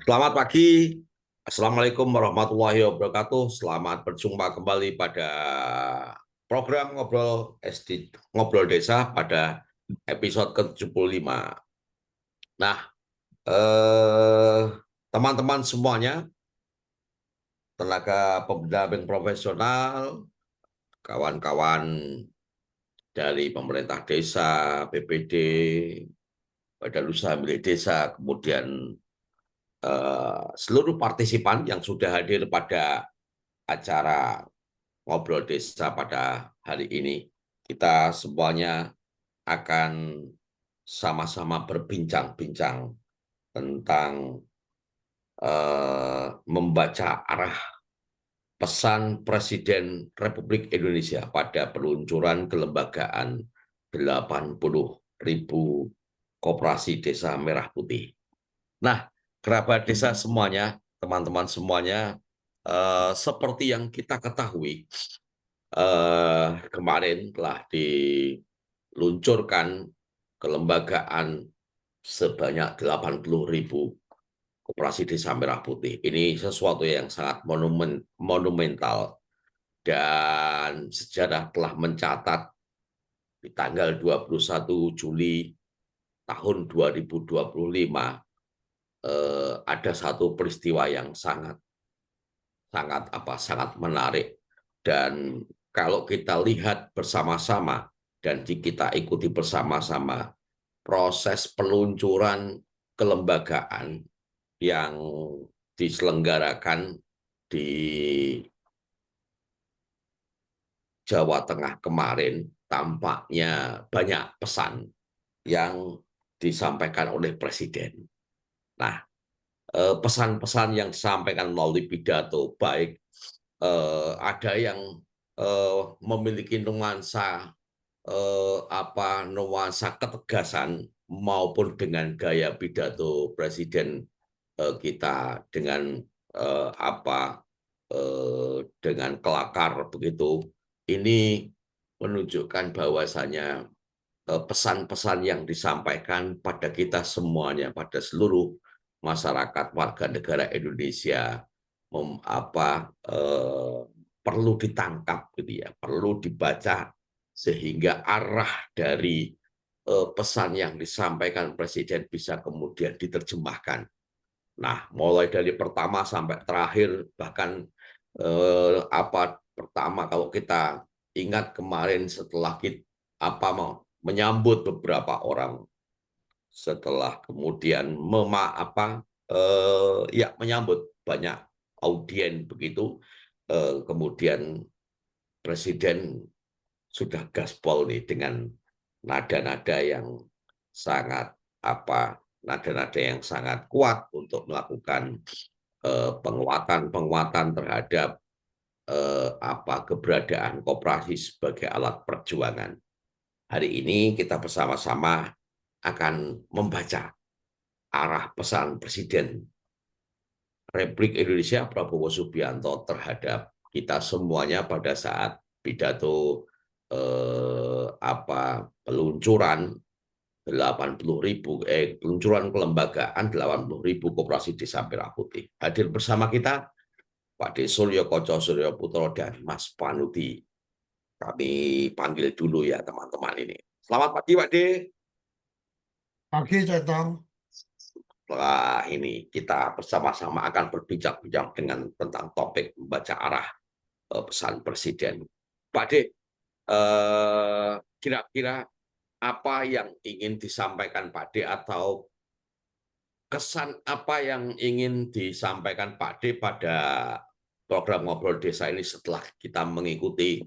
Selamat pagi. Assalamualaikum warahmatullahi wabarakatuh. Selamat berjumpa kembali pada program Ngobrol Desa pada episode ke-75. Nah, eh, teman-teman semuanya, tenaga pendamping profesional, kawan-kawan dari pemerintah desa, BPD, Badan Usaha Milik Desa, kemudian seluruh partisipan yang sudah hadir pada acara Ngobrol Desa pada hari ini. Kita semuanya akan sama-sama berbincang-bincang tentang membaca arah pesan Presiden Republik Indonesia pada peluncuran kelembagaan 80.000 koperasi desa merah putih. Nah, kerabat desa semuanya, teman-teman semuanya, seperti yang kita ketahui, kemarin telah diluncurkan kelembagaan sebanyak 80.000 koperasi desa merah putih. Ini sesuatu yang sangat monumental dan sejarah telah mencatat di tanggal 21 Juli tahun 2025 ada satu peristiwa yang sangat menarik, dan kalau kita lihat bersama-sama dan kita ikuti bersama-sama proses peluncuran kelembagaan yang diselenggarakan di Jawa Tengah kemarin, tampaknya banyak pesan yang disampaikan oleh Presiden. Nah, pesan-pesan yang disampaikan melalui pidato, baik ada yang memiliki nuansa ketegasan maupun dengan gaya pidato Presiden kita dengan dengan kelakar begitu. Ini menunjukkan bahwasanya pesan-pesan yang disampaikan pada kita semuanya, pada seluruh masyarakat warga negara Indonesia, perlu ditangkap, gitu ya, perlu dibaca sehingga arah dari pesan yang disampaikan Presiden bisa kemudian diterjemahkan. Nah, mulai dari pertama sampai terakhir, bahkan pertama kalau kita ingat kemarin setelah kita menyambut beberapa orang, setelah kemudian menyambut banyak audien begitu, kemudian Presiden sudah gaspol nih dengan nada-nada yang sangat nada-nada yang sangat kuat untuk melakukan penguatan terhadap keberadaan koperasi sebagai alat perjuangan. Hari ini kita bersama-sama akan membaca arah pesan Presiden Republik Indonesia Prabowo Subianto terhadap kita semuanya pada saat pidato peluncuran peluncuran kelembagaan 80.000 koperasi desa merah putih. Hadir bersama kita Pak De Suryo Koco Suryo Putro dan Mas Panuti. Kami panggil dulu ya teman-teman ini. Selamat pagi Pak De. Pagi, Cetong. Setelah ini kita bersama-sama akan berbincang-bincang tentang topik membaca arah pesan Presiden. Pak De, kira-kira apa yang ingin disampaikan Pak De, atau kesan apa yang ingin disampaikan Pak D pada program Ngobrol Desa ini setelah kita mengikuti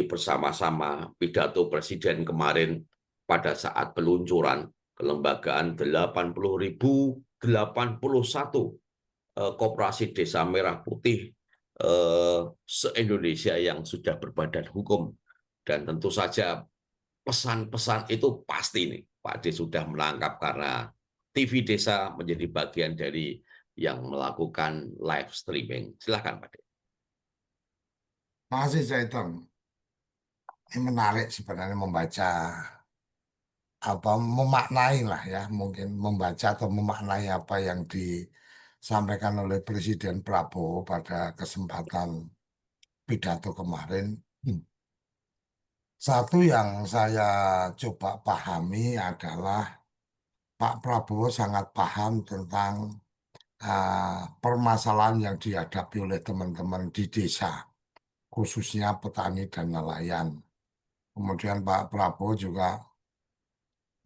bersama-sama pidato Presiden kemarin pada saat peluncuran kelembagaan 80.081 koperasi desa merah putih se-Indonesia yang sudah berbadan hukum. Dan tentu saja pesan-pesan itu pasti nih Pak D sudah menangkap, karena TV Desa menjadi bagian dari yang melakukan live streaming. Silakan Pak D. Makasih, Cetong. Ini menarik sebenarnya membaca apa memaknai lah ya, mungkin membaca atau memaknai apa yang disampaikan oleh Presiden Prabowo pada kesempatan pidato kemarin. Hmm. Satu yang saya coba pahami adalah Pak Prabowo sangat paham tentang permasalahan yang dihadapi oleh teman-teman di desa, khususnya petani dan nelayan. Kemudian Pak Prabowo juga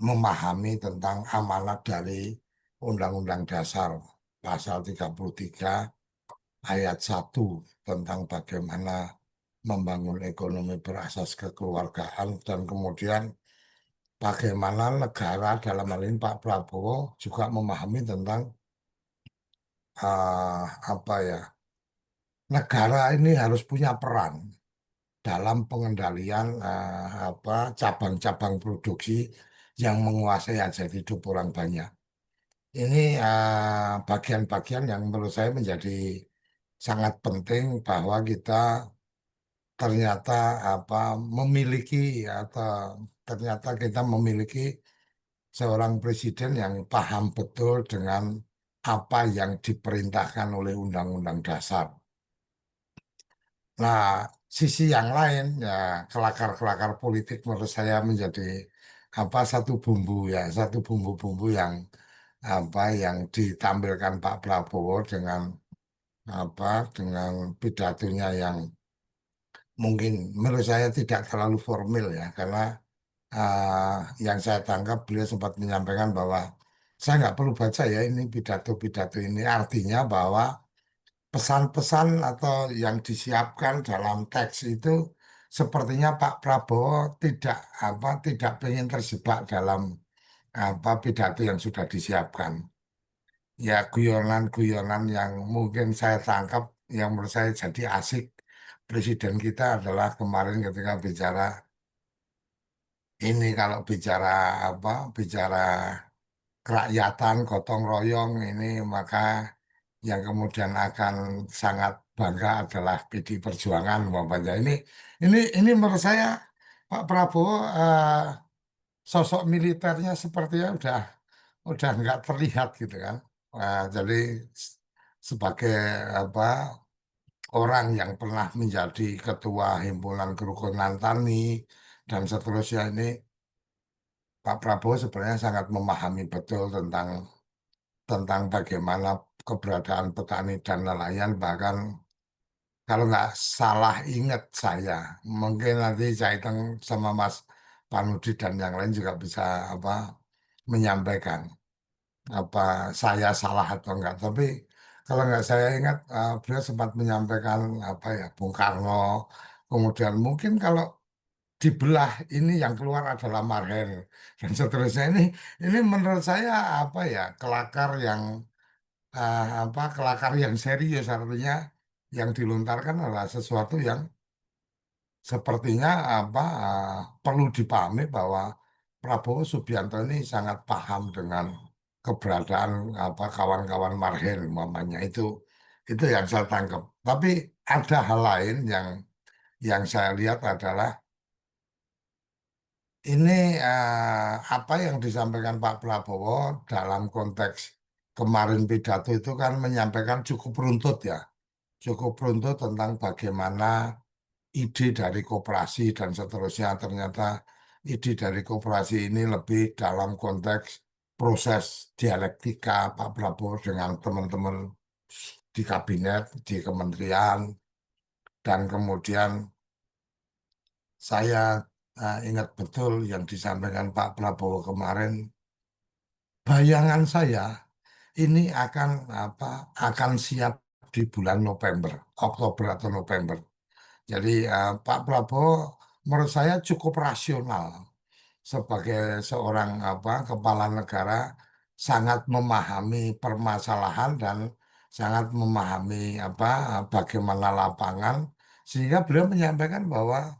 memahami tentang amanat dari Undang-Undang Dasar pasal 33 ayat 1 tentang bagaimana membangun ekonomi berasas kekeluargaan dan kemudian bagaimana negara dalam hal ini Pak Prabowo juga memahami tentang apa ya, negara ini harus punya peran dalam pengendalian apa cabang-cabang produksi yang menguasai hajat hidup orang banyak. Ini bagian-bagian yang menurut saya menjadi sangat penting bahwa kita ternyata apa memiliki atau ternyata kita memiliki seorang presiden yang paham betul dengan apa yang diperintahkan oleh Undang-Undang Dasar. Nah, sisi yang lain ya kelakar-kelakar politik menurut saya menjadi apa satu bumbu ya, satu bumbu-bumbu yang apa yang ditampilkan Pak Prabowo dengan apa dengan pidatonya yang mungkin menurut saya tidak terlalu formal ya karena yang saya tangkap beliau sempat menyampaikan bahwa saya nggak perlu baca ya ini pidato-pidato ini artinya bahwa pesan-pesan atau yang disiapkan dalam teks itu sepertinya Pak Prabowo tidak ingin terjebak dalam apa pidato yang sudah disiapkan. Ya guyonan-guyonan yang mungkin saya tangkap yang menurut saya jadi asik presiden kita adalah kemarin ketika bicara ini kalau bicara apa bicara kerakyatan gotong royong ini maka yang kemudian akan sangat bangga adalah PD Perjuangan umpamanya ini menurut saya Pak Prabowo sosok militernya sepertinya udah nggak terlihat gitu kan. Jadi sebagai apa orang yang pernah menjadi ketua himpunan kerukunan tani dan seterusnya ini Pak Prabowo sebenarnya sangat memahami betul tentang bagaimana keberadaan petani dan nelayan bahkan kalau nggak salah ingat saya mungkin nanti saya hitung sama Mas Panudi dan yang lain juga bisa apa menyampaikan apa saya salah atau enggak tapi kalau nggak saya ingat beliau sempat menyampaikan apa ya Bung Karno kemudian mungkin kalau dibelah ini yang keluar adalah marhen dan seterusnya ini menurut saya apa ya kelakar yang serius artinya yang dilontarkan adalah sesuatu yang sepertinya perlu dipahami bahwa Prabowo Subianto ini sangat paham dengan keberadaan apa kawan-kawan marhen umpamanya itu yang saya tangkap. Tapi ada hal lain yang saya lihat adalah ini apa yang disampaikan Pak Prabowo dalam konteks kemarin pidato itu kan menyampaikan cukup runtut ya, cukup runtut tentang bagaimana ide dari koperasi dan seterusnya. Ternyata ide dari koperasi ini lebih dalam konteks proses dialektika Pak Prabowo dengan teman-teman di kabinet, di kementerian, dan kemudian saya ingat betul yang disampaikan Pak Prabowo kemarin. Bayangan saya ini akan siap di bulan November, Oktober atau November. Jadi Pak Prabowo menurut saya cukup rasional sebagai seorang kepala negara sangat memahami permasalahan dan sangat memahami bagaimana lapangan sehingga beliau menyampaikan bahwa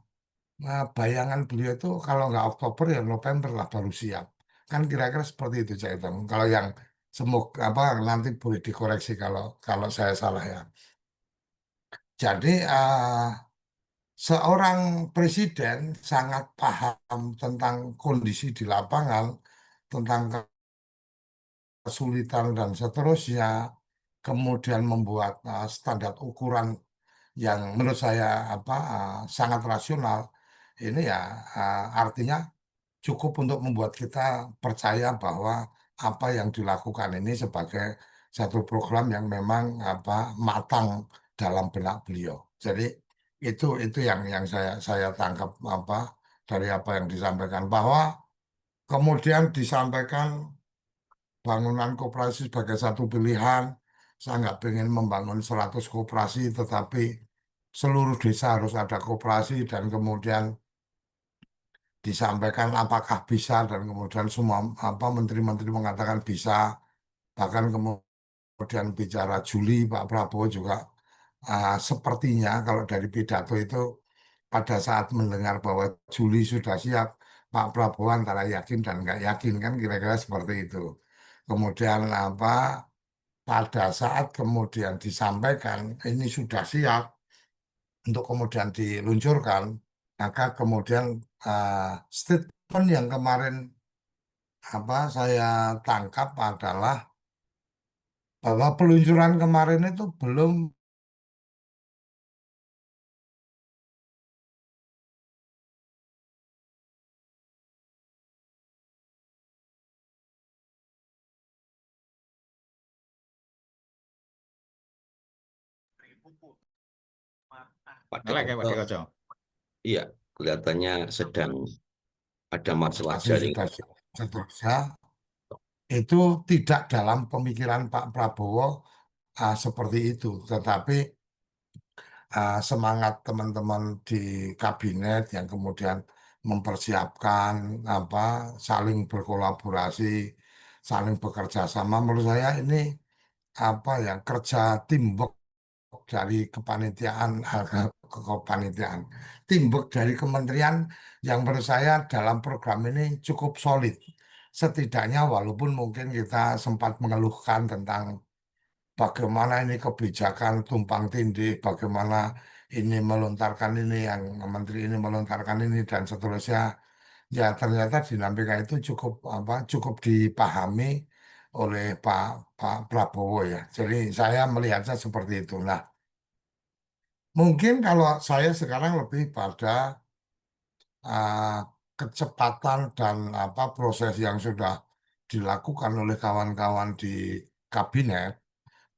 bayangan beliau itu kalau nggak Oktober ya November lah baru siap. Kan kira-kira seperti itu Cak Idam. Kalau yang semoga nanti boleh dikoreksi kalau kalau saya salah ya. Jadi seorang presiden sangat paham tentang kondisi di lapangan, tentang kesulitan dan seterusnya, kemudian membuat standar ukuran yang menurut saya sangat rasional. Ini ya artinya cukup untuk membuat kita percaya bahwa apa yang dilakukan ini sebagai satu program yang memang matang dalam benak beliau. Jadi itu yang saya tangkap dari apa yang disampaikan, bahwa kemudian disampaikan bangunan koperasi sebagai satu pilihan. Saya nggak pengen membangun 100 koperasi, tetapi seluruh desa harus ada koperasi, dan kemudian disampaikan apakah bisa, dan kemudian semua menteri-menteri mengatakan bisa. Bahkan kemudian bicara Juli, Pak Prabowo juga sepertinya kalau dari pidato itu, pada saat mendengar bahwa Juli sudah siap, Pak Prabowo antara yakin dan nggak yakin, kan kira-kira seperti itu. Kemudian pada saat kemudian disampaikan ini sudah siap untuk kemudian diluncurkan, maka kemudian statement yang kemarin saya tangkap adalah bahwa peluncuran kemarin itu belum Padahal Ngelek ya Pak Dikoco. iya, kelihatannya sedang ada masalah pasti jaringan. sudah siap. Seterusnya itu tidak dalam pemikiran Pak Prabowo seperti itu, tetapi semangat teman-teman di kabinet yang kemudian mempersiapkan saling berkolaborasi, saling bekerja sama, menurut saya ini kerja teamwork dari kepanitiaan kepanitiaan, teamwork dari kementerian, yang menurut saya dalam program ini cukup solid. Setidaknya walaupun mungkin kita sempat mengeluhkan tentang bagaimana ini kebijakan tumpang tindih, bagaimana ini melontarkan ini, yang menteri ini melontarkan ini, dan seterusnya. Ya ternyata dinamika itu cukup dipahami oleh Pak Pak Prabowo ya. Jadi saya melihatnya seperti itu. Nah, mungkin kalau saya sekarang lebih pada ah, kecepatan dan proses yang sudah dilakukan oleh kawan-kawan di kabinet,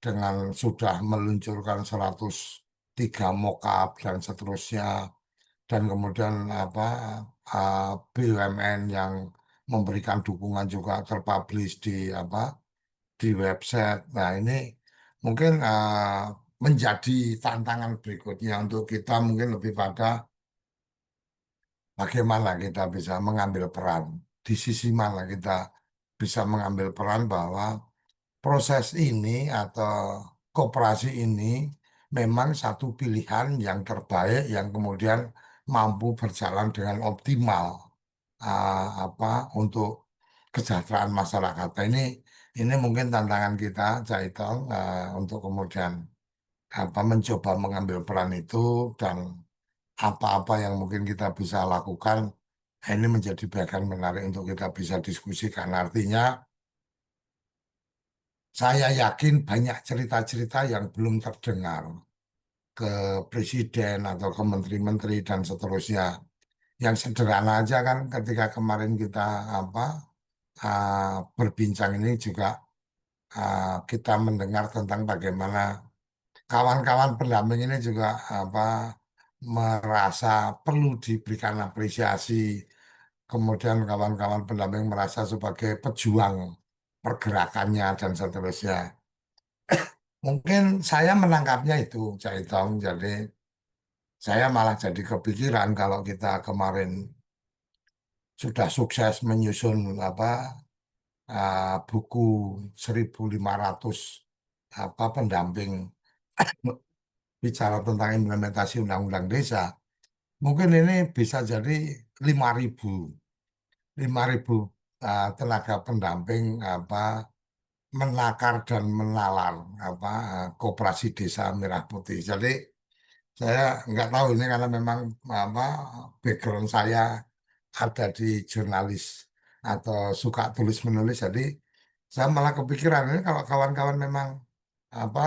dengan sudah meluncurkan 103 mock-up dan seterusnya, dan kemudian BUMN yang memberikan dukungan juga terpublish di di website. Nah, ini mungkin menjadi tantangan berikutnya untuk kita, mungkin lebih pada bagaimana kita bisa mengambil peran, di sisi mana kita bisa mengambil peran, bahwa proses ini atau koperasi ini memang satu pilihan yang terbaik, yang kemudian mampu berjalan dengan optimal untuk kesejahteraan masyarakat. Nah, ini mungkin tantangan kita, Caitong, untuk kemudian mencoba mengambil peran itu, dan apa-apa yang mungkin kita bisa lakukan. Ini menjadi bagian menarik untuk kita bisa diskusikan. Artinya, saya yakin banyak cerita-cerita yang belum terdengar ke presiden atau ke menteri-menteri dan seterusnya. Yang sederhana aja kan, ketika kemarin kita apa berbincang ini juga, kita mendengar tentang bagaimana kawan-kawan pendamping ini juga apa merasa perlu diberikan apresiasi. Kemudian kawan-kawan pendamping merasa sebagai pejuang pergerakannya dan seterusnya. Mungkin saya menangkapnya itu, Cak Itong. Jadi saya malah jadi kepikiran, kalau kita kemarin sudah sukses menyusun buku 1.500 pendamping bicara tentang implementasi undang-undang desa, mungkin ini bisa jadi 5.000 5.000 tenaga pendamping menakar dan menalar koperasi desa Merah Putih. Jadi Saya nggak tahu ini karena memang apa background saya ada di jurnalis atau suka tulis menulis, jadi saya malah kepikiran ini kalau kawan-kawan memang apa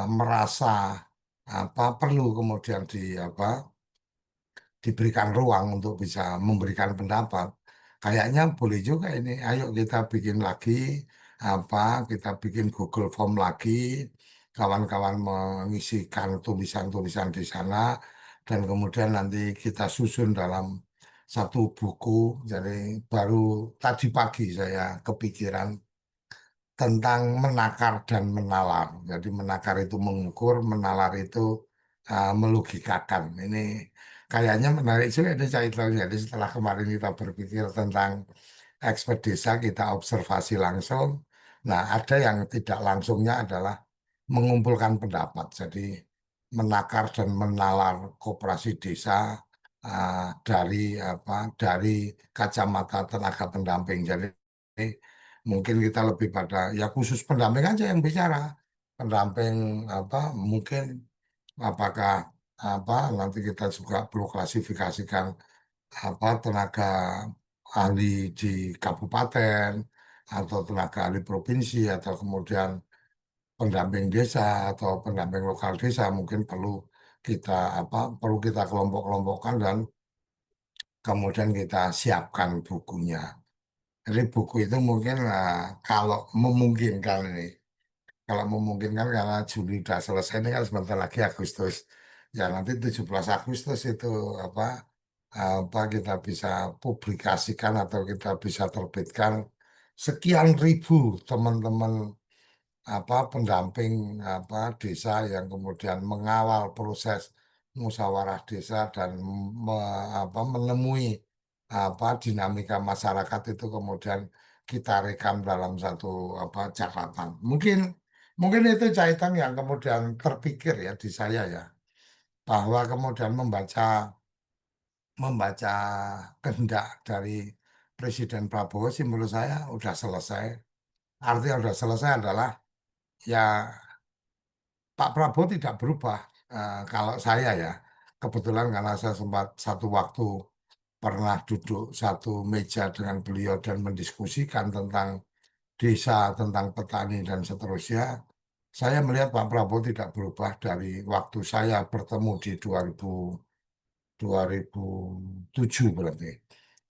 merasa apa perlu kemudian di apa diberikan ruang untuk bisa memberikan pendapat. Kayaknya boleh juga ini. Ayo kita bikin lagi apa, kita bikin Google Form lagi. Kawan-kawan mengisikan tulisan-tulisan di sana dan kemudian nanti kita susun dalam satu buku. Jadi baru tadi pagi saya kepikiran tentang menakar dan menalar. Jadi menakar itu mengukur, menalar itu melogikakan. Ini kayaknya menarik juga ini ceritanya. Jadi setelah kemarin kita berpikir tentang ekspert desa, kita observasi langsung. Nah, ada yang tidak langsungnya adalah mengumpulkan pendapat. Jadi menakar dan menalar koperasi desa dari apa dari kacamata tenaga pendamping. Jadi mungkin kita lebih pada ya khusus pendamping aja yang bicara. Pendamping apa mungkin apakah apa nanti kita juga perlu klasifikasikan apa tenaga ahli di kabupaten atau tenaga ahli provinsi atau kemudian pendamping desa atau pendamping lokal desa mungkin perlu kita apa perlu kita kelompok-kelompokkan dan kemudian kita siapkan bukunya. Jadi buku itu mungkin kalau memungkinkan ini, kalau memungkinkan karena Juli sudah selesai ini kan sebentar lagi Agustus. Ya nanti 17 Agustus itu apa apa kita bisa publikasikan atau kita bisa terbitkan sekian ribu teman-teman apa pendamping apa desa yang kemudian mengawal proses musyawarah desa dan menemui apa dinamika masyarakat itu kemudian kita rekam dalam satu apa catatan. Mungkin mungkin itu catatan yang kemudian terpikir ya di saya ya bahwa kemudian membaca membaca kehendak dari Presiden Prabowo sih menurut saya udah selesai. Artinya udah selesai adalah ya Pak Prabowo tidak berubah. Kalau saya ya, kebetulan karena saya sempat satu waktu pernah duduk satu meja dengan beliau dan mendiskusikan tentang desa, tentang petani dan seterusnya. Saya melihat Pak Prabowo tidak berubah dari waktu saya bertemu di 2007 berarti.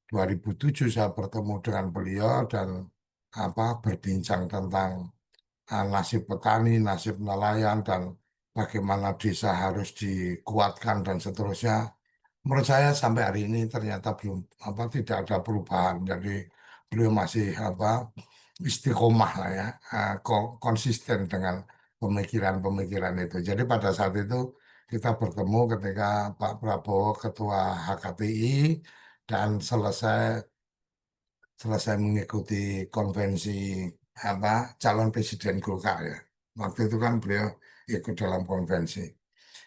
2007 saya bertemu dengan beliau dan apa berbincang tentang nasib petani, nasib nelayan, dan bagaimana desa harus dikuatkan dan seterusnya. Menurut saya sampai hari ini ternyata belum apa tidak ada perubahan. Jadi beliau masih apa istiqomah lah ya, konsisten dengan pemikiran-pemikiran itu. Jadi pada saat itu kita bertemu ketika Pak Prabowo Ketua HKTI dan selesai selesai mengikuti konvensi apa calon presiden Golkar ya. Waktu itu kan beliau ikut dalam konvensi.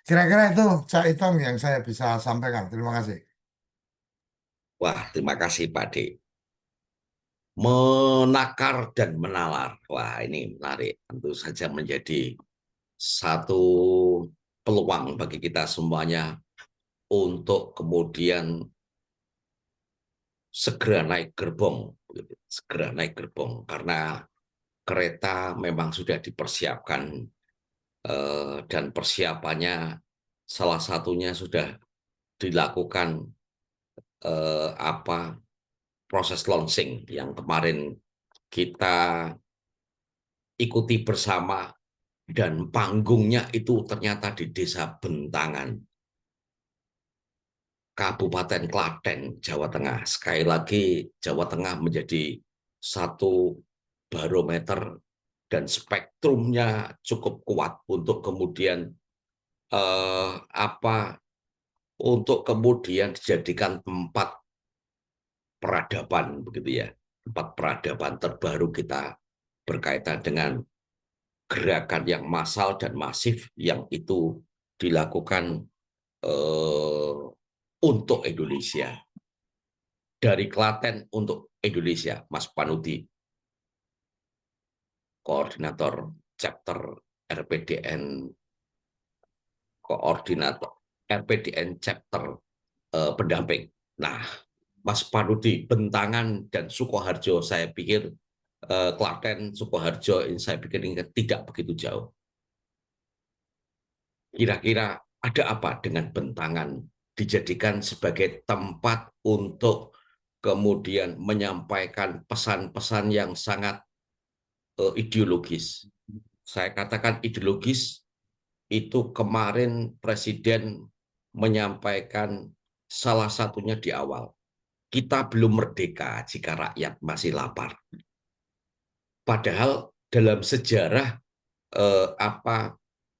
Kira-kira itu Cak Itong yang saya bisa sampaikan. Terima kasih. Wah, terima kasih Pak D. Menakar dan menalar. Wah, ini menarik. Tentu saja menjadi satu peluang bagi kita semuanya untuk kemudian segera naik gerbong, segera naik gerbong karena kereta memang sudah dipersiapkan dan persiapannya salah satunya sudah dilakukan apa proses launching yang kemarin kita ikuti bersama dan panggungnya itu ternyata di Desa Bentangan, Kabupaten Klaten, Jawa Tengah. Sekali lagi Jawa Tengah menjadi satu barometer dan spektrumnya cukup kuat untuk kemudian apa untuk kemudian dijadikan tempat peradaban begitu ya, tempat peradaban terbaru kita berkaitan dengan gerakan yang massal dan masif yang itu dilakukan eh, untuk Indonesia, dari Klaten untuk Indonesia, Mas Panuti, koordinator chapter RPDN koordinator RPDN chapter pendamping. Nah, Mas Parudi, Bentangan dan Sukoharjo, saya pikir Klaten, Sukoharjo, ini saya pikir ini tidak begitu jauh. Kira-kira ada apa dengan Bentangan dijadikan sebagai tempat untuk kemudian menyampaikan pesan-pesan yang sangat ideologis. Saya katakan ideologis itu kemarin Presiden menyampaikan salah satunya di awal. Kita belum merdeka jika rakyat masih lapar. Padahal dalam sejarah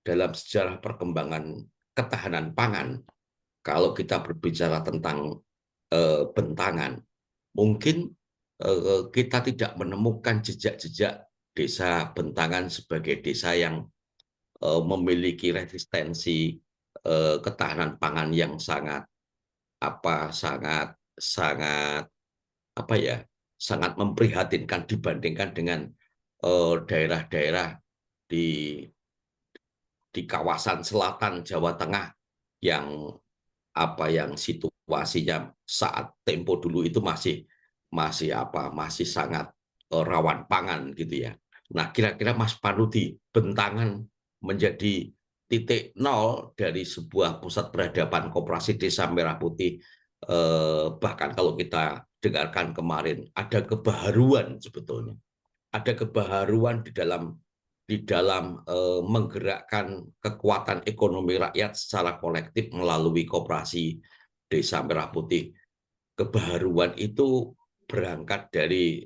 dalam sejarah perkembangan ketahanan pangan, kalau kita berbicara tentang Bentangan, mungkin kita tidak menemukan jejak-jejak desa Bentangan sebagai desa yang memiliki resistensi ketahanan pangan yang sangat sangat sangat apa ya sangat memprihatinkan dibandingkan dengan daerah-daerah di kawasan selatan Jawa Tengah yang yang situasinya saat tempo dulu itu masih sangat rawan pangan gitu ya. Nah, kira-kira Mas Parudi, Bentangan menjadi titik nol dari sebuah pusat peradaban koperasi Desa Merah Putih. Bahkan kalau kita dengarkan kemarin ada kebaharuan sebetulnya, ada kebaharuan di dalam menggerakkan kekuatan ekonomi rakyat secara kolektif melalui koperasi Desa Merah Putih. Kebaharuan itu berangkat dari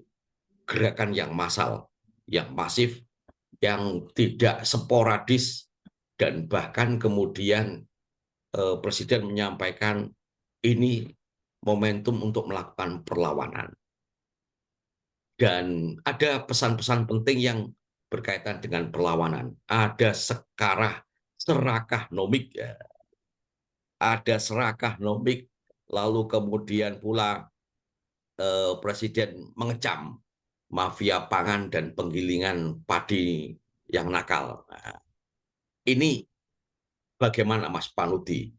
gerakan yang massal, yang masif, yang tidak sporadis, dan bahkan kemudian Presiden menyampaikan ini momentum untuk melakukan perlawanan. Dan ada pesan-pesan penting yang berkaitan dengan perlawanan. Ada serakah nomik, ya. Ada serakah nomik, lalu kemudian pula Presiden mengecam mafia pangan dan penggilingan padi yang nakal. Nah, ini bagaimana Mas Panudi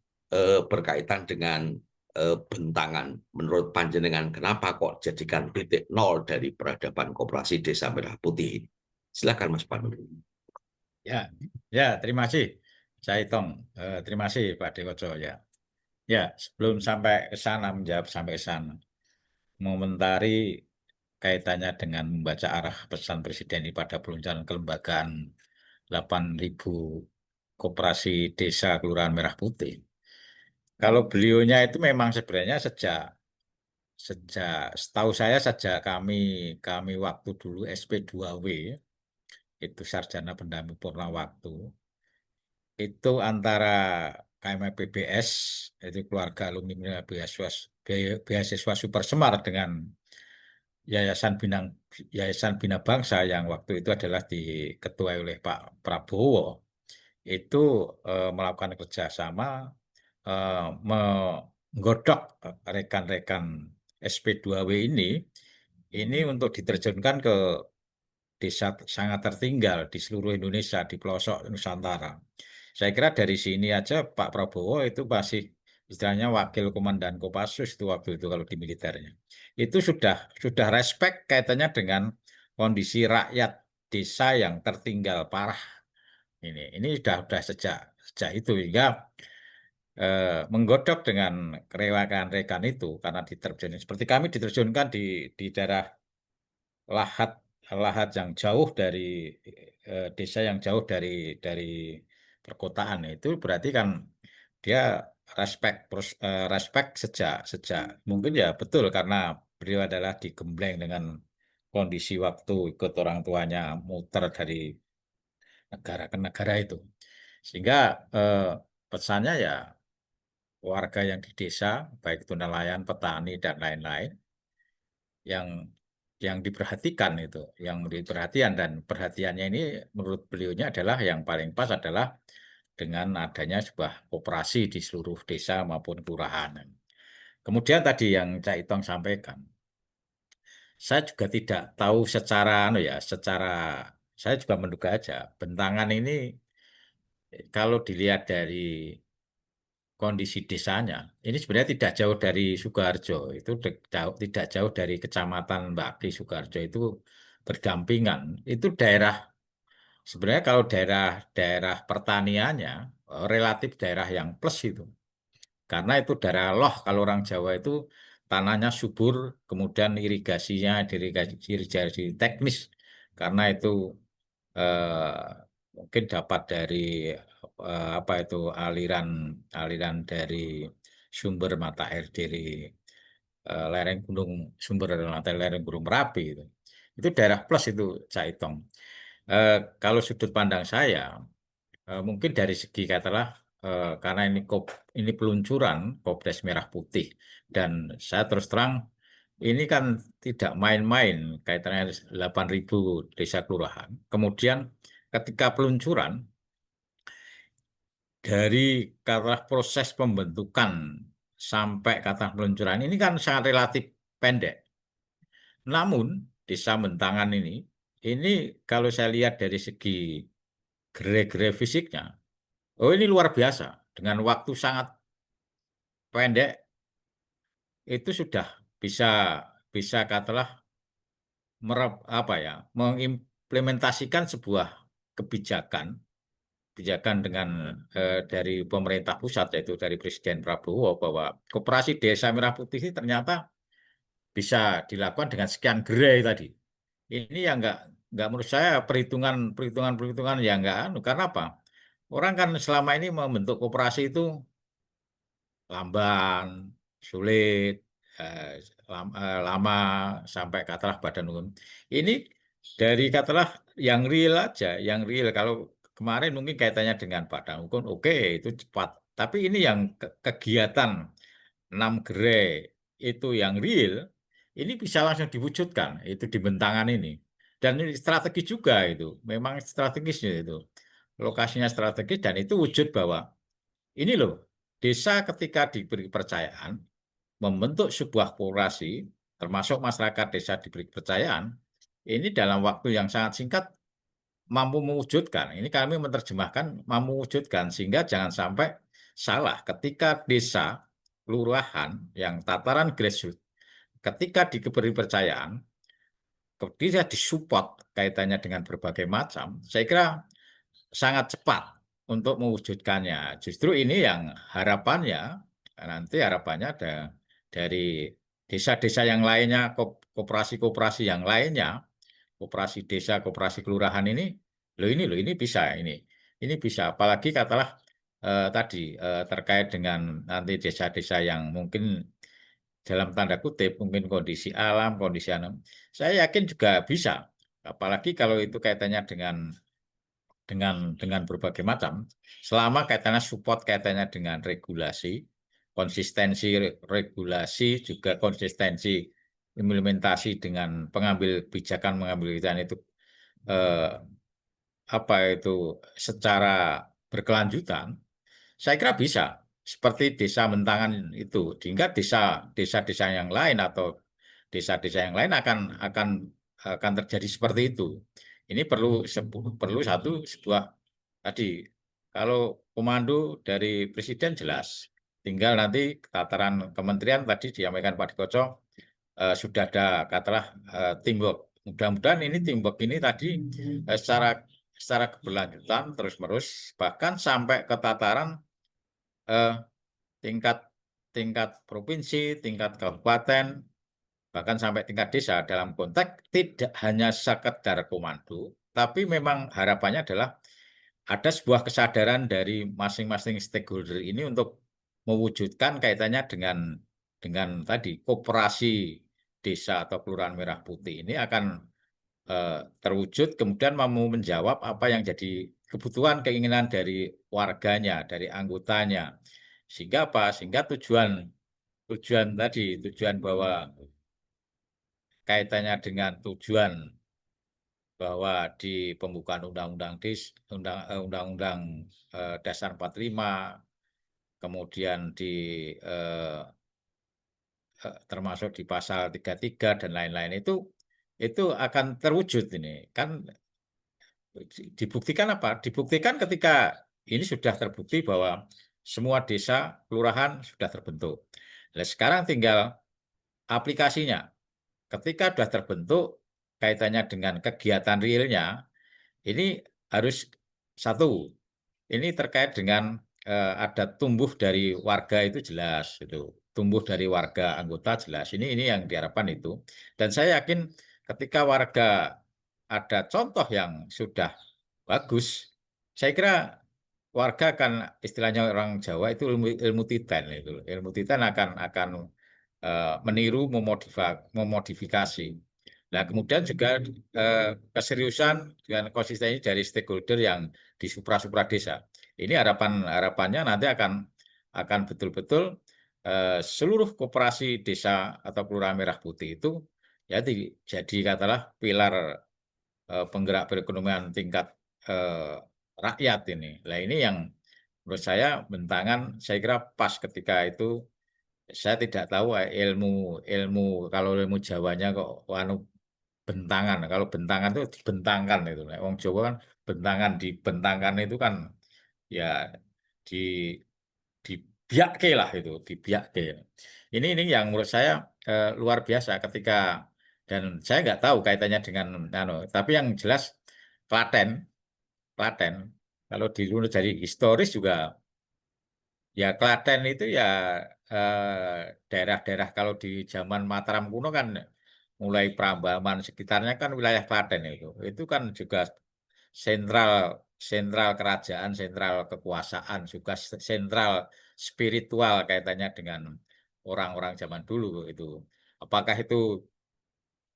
berkaitan dengan Bentangan? Menurut Panjenengan, kenapa kok jadikan titik nol dari peradaban koperasi Desa Merah Putih ini? Silakan Mas Panudi. Ya, ya, terima kasih. Saya hitung. Terima kasih Pak Dewojo ya. Ya, sebelum sampai ke sana menjawab sampai ke sana, mengomentari kaitannya dengan membaca arah pesan Presiden ini pada peluncuran kelembagaan 8.000 koperasi desa Kelurahan Merah Putih. Kalau beliaunya itu memang sebenarnya sejak setahu saya sejak kami waktu dulu SP2W itu sarjana pendamping purna waktu itu antara KMPBS itu keluarga alumni beasiswa Super Semar dengan Yayasan Bina Bangsa yang waktu itu adalah diketuai oleh Pak Prabowo itu melakukan kerjasama menggodok rekan-rekan SP2W ini untuk diterjunkan ke desa sangat tertinggal di seluruh Indonesia, di pelosok Nusantara. Saya kira dari sini aja Pak Prabowo itu masih istilahnya wakil komandan Kopassus itu waktu itu kalau di militernya. Itu sudah respect kaitannya dengan kondisi rakyat desa yang tertinggal parah. Ini sudah sejak itu hingga menggodok dengan rekan-rekan itu karena diterjunkan seperti kami diterjunkan di daerah lahat yang jauh dari desa yang jauh dari perkotaan itu berarti kan dia respect sejak mungkin ya betul karena beliau adalah digembleng dengan kondisi waktu ikut orang tuanya muter dari negara ke negara itu sehingga pesannya ya warga yang di desa baik itu nelayan, petani dan lain-lain yang diperhatikan itu, yang diperhatian dan perhatiannya ini menurut beliaunya adalah yang paling pas adalah dengan adanya sebuah koperasi di seluruh desa maupun kelurahan. Kemudian tadi yang Cak Itong sampaikan, saya juga tidak tahu secara saya juga menduga aja Bentangan ini kalau dilihat dari kondisi desanya, ini sebenarnya tidak jauh dari Sukoharjo, itu tidak jauh dari Kecamatan Mbaki Sukoharjo, itu berdampingan. Itu sebenarnya kalau daerah pertaniannya relatif daerah yang plus itu. Karena itu daerah loh, kalau orang Jawa itu tanahnya subur, kemudian irigasinya irigasi teknis, karena itu eh, mungkin dapat dari apa itu aliran dari sumber mata air dari lereng gunung sumber mata air lereng Gunung Merapi itu. Itu daerah plus itu Caitong. Kalau sudut pandang saya, mungkin dari segi katalah karena ini peluncuran Kopdes Merah Putih, dan saya terus terang ini kan tidak main-main kaitannya 8.000 desa kelurahan. Kemudian ketika peluncuran dari katalah proses pembentukan sampai kata peluncuran ini kan sangat relatif pendek. Namun desa Bentangan ini kalau saya lihat dari segi gerai-gerai fisiknya, oh ini luar biasa. Dengan waktu sangat pendek itu sudah bisa bisa katalah mengimplementasikan sebuah kebijakan dengan dari pemerintah pusat, yaitu dari Presiden Prabowo, bahwa koperasi Desa Merah Putih ini ternyata bisa dilakukan dengan sekian gerai tadi. Ini yang nggak menurut saya perhitungan yang nggak karena apa? Orang kan selama ini membentuk koperasi itu lamban, sulit, eh, lama sampai katalah badan hukum. Ini dari katalah yang real aja, yang real. Kalau kemarin mungkin kaitannya dengan badan hukum, oke itu cepat. Tapi ini yang kegiatan 6 gerai itu yang real, ini bisa langsung diwujudkan, itu di Bentangan ini. Dan ini strategi juga itu, memang strategisnya itu. Lokasinya strategis dan itu wujud bahwa ini loh, desa ketika diberi kepercayaan, membentuk sebuah koperasi, termasuk masyarakat desa diberi kepercayaan, ini dalam waktu yang sangat singkat mampu mewujudkan. Ini kami menerjemahkan mampu mewujudkan, sehingga jangan sampai salah ketika desa, kelurahan yang tataran grassroots, ketika diberi kepercayaan, ketika disupport kaitannya dengan berbagai macam, saya kira sangat cepat untuk mewujudkannya. Justru ini yang harapannya, nanti harapannya ada dari desa-desa yang lainnya, koperasi-koperasi yang lainnya, koperasi desa, koperasi kelurahan loh ini bisa ini bisa. Apalagi katalah tadi terkait dengan nanti desa-desa yang mungkin dalam tanda kutip mungkin kondisi alam, kondisi alam, saya yakin juga bisa. Apalagi kalau itu kaitannya dengan berbagai macam, selama kaitannya support kaitannya dengan regulasi, konsistensi regulasi, juga konsistensi implementasi dengan mengambil kebijakan itu eh, apa itu secara berkelanjutan, saya kira bisa seperti desa Bentangan itu, sehingga desa-desa yang lain atau desa-desa yang lain akan terjadi seperti itu. Ini perlu sebuah tadi, kalau komando dari Presiden jelas, tinggal nanti tataran kementerian tadi disampaikan Pak Dikoco, sudah ada katalah teamwork. Mudah-mudahan ini teamwork ini tadi secara keberlanjutan terus-menerus, bahkan sampai ke tataran eh, tingkat tingkat provinsi, tingkat kabupaten, bahkan sampai tingkat desa, dalam konteks tidak hanya sekedar komando, tapi memang harapannya adalah ada sebuah kesadaran dari masing-masing stakeholder ini untuk mewujudkan kaitannya dengan tadi koperasi desa atau kelurahan Merah Putih ini akan terwujud, kemudian mau menjawab apa yang jadi kebutuhan keinginan dari warganya, dari anggotanya, sehingga apa? Sehingga tujuan bahwa kaitannya dengan tujuan bahwa di pembukaan Undang-Undang Dasar 45, kemudian eh, termasuk di pasal 33 dan lain-lain itu akan terwujud ini. Kan dibuktikan apa? Dibuktikan ketika ini sudah terbukti bahwa semua desa, kelurahan sudah terbentuk. Nah, sekarang tinggal aplikasinya. Ketika sudah terbentuk, kaitannya dengan kegiatan realnya, ini harus satu, ini terkait dengan ada tumbuh dari warga itu jelas, itu tumbuh dari warga anggota jelas. Ini yang diharapkan itu. Dan saya yakin ketika warga ada contoh yang sudah bagus, saya kira warga akan, istilahnya orang Jawa itu ilmu titen itu, ilmu titen akan meniru, memodifikasi. Nah, kemudian juga keseriusan dan konsistensi dari stakeholder yang di supra desa. Ini harapannya nanti akan betul-betul seluruh koperasi desa atau kelurahan Merah Putih itu ya jadi katakanlah pilar penggerak perekonomian tingkat rakyat ini. Nah, ini yang menurut saya bentangan, saya kira pas ketika itu. Saya tidak tahu ilmu kalau ilmu Jawanya kok bentangan. Kalau bentangan itu dibentangkan itu. Wong Jawa kan bentangan, dibentangkan itu kan ya di dibiakke lah itu, dibiakke. Ini yang menurut saya luar biasa ketika, dan saya nggak tahu kaitannya dengan tapi yang jelas Klaten, Klaten kalau dirunut dari historis juga ya Klaten itu ya daerah-daerah kalau di zaman Mataram kuno kan mulai Prambanan sekitarnya kan wilayah Klaten itu. Itu kan juga sentral sentral kerajaan, sentral kekuasaan, juga sentral spiritual kaitannya dengan orang-orang zaman dulu itu. Apakah itu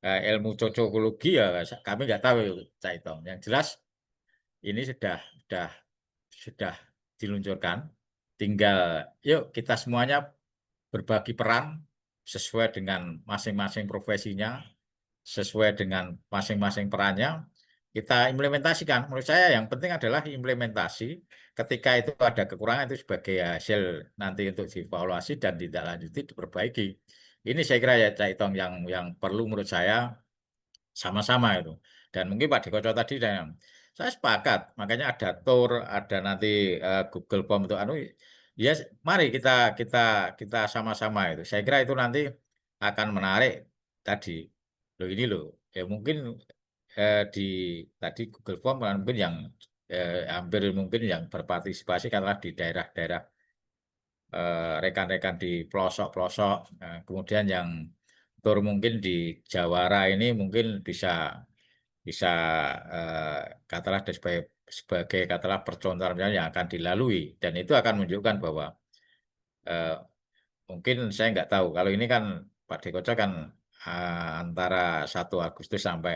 ilmu cocokologi ya kami nggak tahu Cak Itong. Yang jelas ini sudah diluncurkan. Tinggal yuk kita semuanya berbagi peran sesuai dengan masing-masing profesinya, sesuai dengan masing-masing perannya, kita implementasikan. Menurut saya yang penting adalah implementasi. Ketika itu ada kekurangan itu sebagai hasil nanti untuk dievaluasi dan ditindaklanjuti, diperbaiki. Ini saya kira ya Cak Itong yang perlu menurut saya sama-sama itu. Dan mungkin Pak Dikoco tadi saya sepakat, makanya ada tour, ada nanti Google Form untuk ya mari kita sama-sama itu. Saya kira itu nanti akan menarik tadi. Loh ini loh, ya mungkin di tadi Google Form mungkin yang hampir mungkin yang berpartisipasi karena di daerah-daerah rekan-rekan di pelosok-pelosok, kemudian yang tur mungkin di Jawara ini mungkin bisa katakanlah sebagai katakanlah percontohan yang akan dilalui, dan itu akan menunjukkan bahwa mungkin saya nggak tahu kalau ini kan Pak Dekoca kan antara 1 Agustus sampai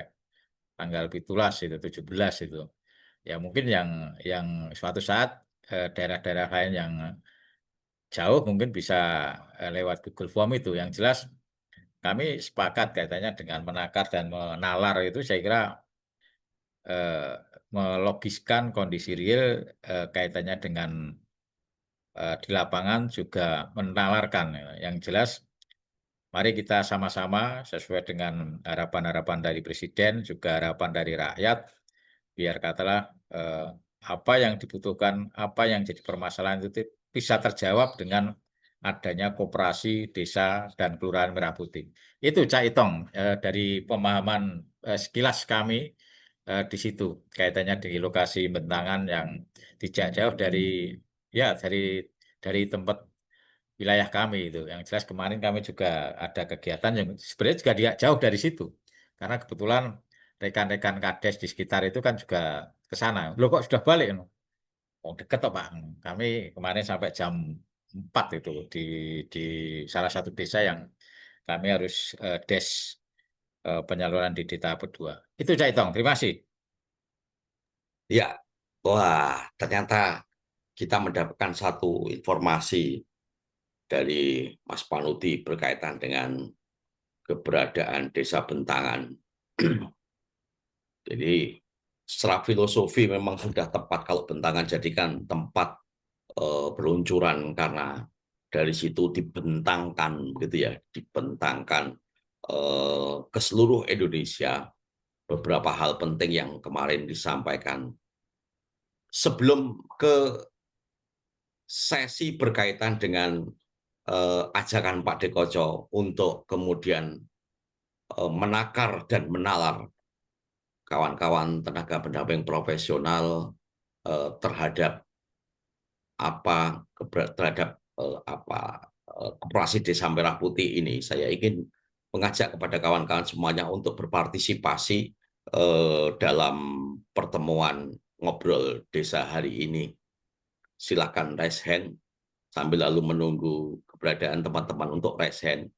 tanggal 17 itu 17 itu ya mungkin yang suatu saat daerah-daerah lain yang jauh mungkin bisa lewat Google Form itu. Yang jelas kami sepakat kaitannya dengan menakar dan menalar itu saya kira melogiskan kondisi real kaitannya dengan di lapangan juga menalarkan. Yang jelas mari kita sama-sama sesuai dengan harapan-harapan dari Presiden, juga harapan dari rakyat, biar katalah apa yang dibutuhkan, apa yang jadi permasalahan itu bisa terjawab dengan adanya koperasi desa dan kelurahan Merah Putih. Itu Cak Itong dari pemahaman sekilas kami di situ kaitannya di lokasi bentangan yang tidak jauh dari tempat wilayah kami itu. Yang jelas kemarin kami juga ada kegiatan yang sebenarnya juga tidak jauh dari situ. Karena kebetulan rekan-rekan Kades di sekitar itu kan juga ke sana. Loh kok sudah balik? Oh deket toh Pak. Kami kemarin sampai jam 4 itu di salah satu desa yang kami harus des penyaluran di tahap kedua. Itu Cak Itong, terima kasih. Ya, wah ternyata kita mendapatkan satu informasi dari Mas Panuti berkaitan dengan keberadaan Desa Bentangan. Jadi secara filosofi memang sudah tepat kalau Bentangan jadikan tempat peluncuran, karena dari situ dibentangkan gitu ya, dibentangkan ke seluruh Indonesia beberapa hal penting yang kemarin disampaikan sebelum ke sesi berkaitan dengan ajakan Pak Dekoco untuk kemudian menakar dan menalar kawan-kawan tenaga pendamping profesional terhadap koperasi Desa Merah Putih ini, saya ingin mengajak kepada kawan-kawan semuanya untuk berpartisipasi dalam pertemuan ngobrol desa hari ini. Silakan raise hand sambil lalu menunggu keberadaan teman-teman untuk raise hand.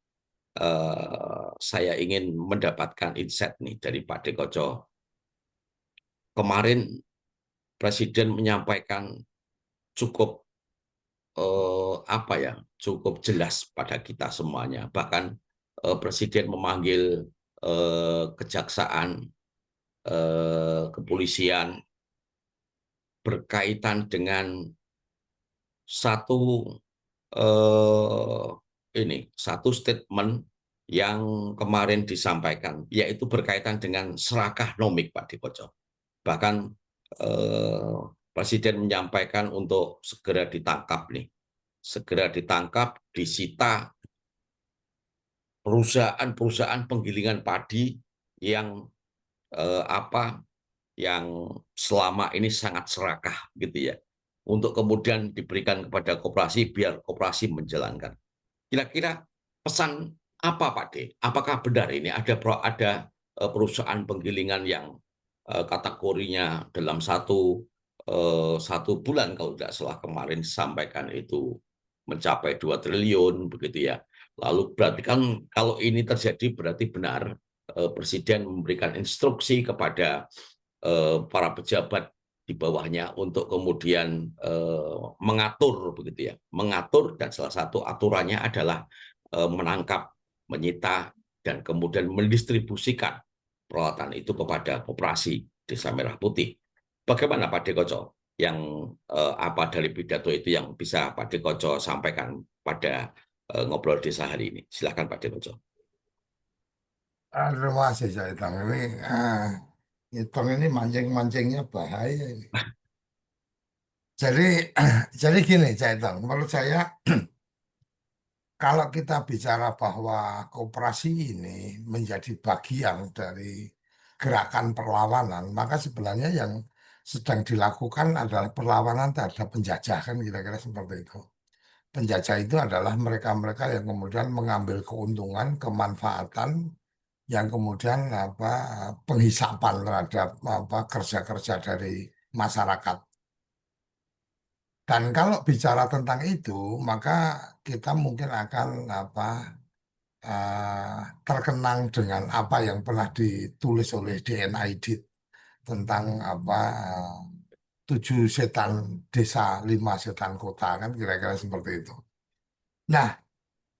Saya ingin mendapatkan insight nih dari Pak Dekoco. Kemarin Presiden menyampaikan cukup cukup jelas pada kita semuanya. Bahkan Presiden memanggil kejaksaan, kepolisian berkaitan dengan satu satu statement yang kemarin disampaikan, yaitu berkaitan dengan serakah nomik, Pak Dekoco. Bahkan Presiden menyampaikan untuk segera ditangkap nih, segera ditangkap, disita perusahaan-perusahaan penggilingan padi yang yang selama ini sangat serakah gitu ya, untuk kemudian diberikan kepada koperasi biar koperasi menjalankan. Kira-kira pesan apa Pak D? Apakah benar ini ada perusahaan penggilingan yang kategorinya dalam satu bulan kalau tidak salah kemarin disampaikan itu mencapai 2 triliun begitu ya. Lalu berarti kan kalau ini terjadi berarti benar Presiden memberikan instruksi kepada para pejabat di bawahnya untuk kemudian mengatur begitu ya, mengatur, dan salah satu aturannya adalah menangkap, menyita, dan kemudian mendistribusikan peralatan itu kepada koperasi Desa Merah Putih. Bagaimana Pak Dekoco? Yang apa dari pidato itu yang bisa Pak Dekoco sampaikan pada ngobrol desa hari ini? Silakan Pak Dekoco. Terima kasih Cak Itang. Itang ini mancing-mancingnya bahaya ini. Jadi jadi gini Cak Itang, menurut saya kalau kita bicara bahwa koperasi ini menjadi bagian dari gerakan perlawanan, maka sebenarnya yang sedang dilakukan adalah perlawanan terhadap penjajah, kan kira-kira seperti itu. Penjajah itu adalah mereka-mereka yang kemudian mengambil keuntungan, kemanfaatan, yang kemudian penghisapan terhadap kerja-kerja dari masyarakat. Dan kalau bicara tentang itu, maka kita mungkin akan terkenang dengan apa yang pernah ditulis oleh DNID tentang 7 setan desa, 5 setan kota, kan kira-kira seperti itu. Nah,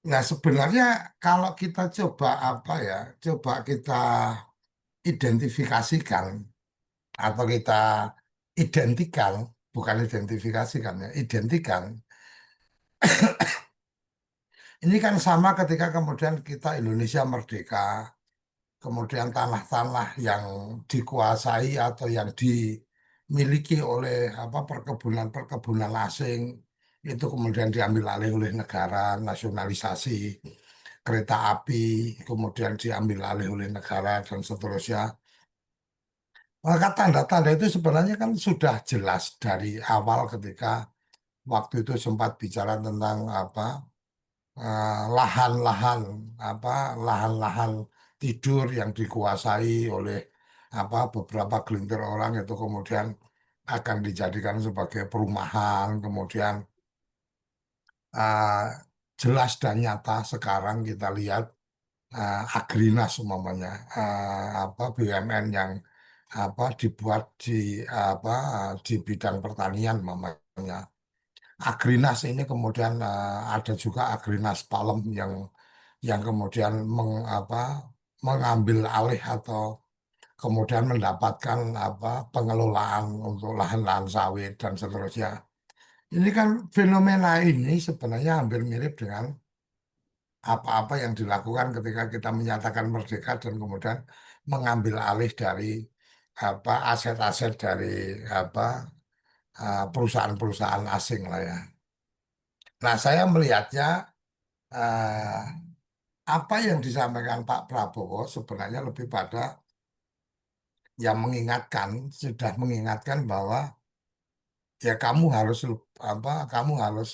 nah sebenarnya kalau kita coba coba kita identifikasikan atau kita identikan, bukan identifikasikan ya, identikan. Ini kan sama ketika kemudian kita Indonesia merdeka, kemudian tanah-tanah yang dikuasai atau yang dimiliki oleh perkebunan-perkebunan asing itu kemudian diambil alih oleh negara, nasionalisasi kereta api, kemudian diambil alih oleh negara dan seterusnya. Maka tanda-tanda itu sebenarnya kan sudah jelas dari awal ketika waktu itu sempat bicara tentang lahan-lahan lahan-lahan tidur yang dikuasai oleh beberapa gelintir orang itu kemudian akan dijadikan sebagai perumahan, kemudian eh, jelas dan nyata sekarang kita lihat Agrinas umpamanya BUMN yang dibuat di bidang pertanian umpamanya. Agrinas ini kemudian ada juga Agrinas Palem yang kemudian mengambil alih atau kemudian mendapatkan pengelolaan untuk lahan-lahan sawit dan seterusnya. Ini kan fenomena ini sebenarnya hampir mirip dengan apa-apa yang dilakukan ketika kita menyatakan merdeka dan kemudian mengambil alih dari aset-aset dari perusahaan-perusahaan asing lah ya. Nah, saya melihatnya eh, apa yang disampaikan Pak Prabowo sebenarnya lebih pada yang mengingatkan, sudah mengingatkan bahwa ya kamu harus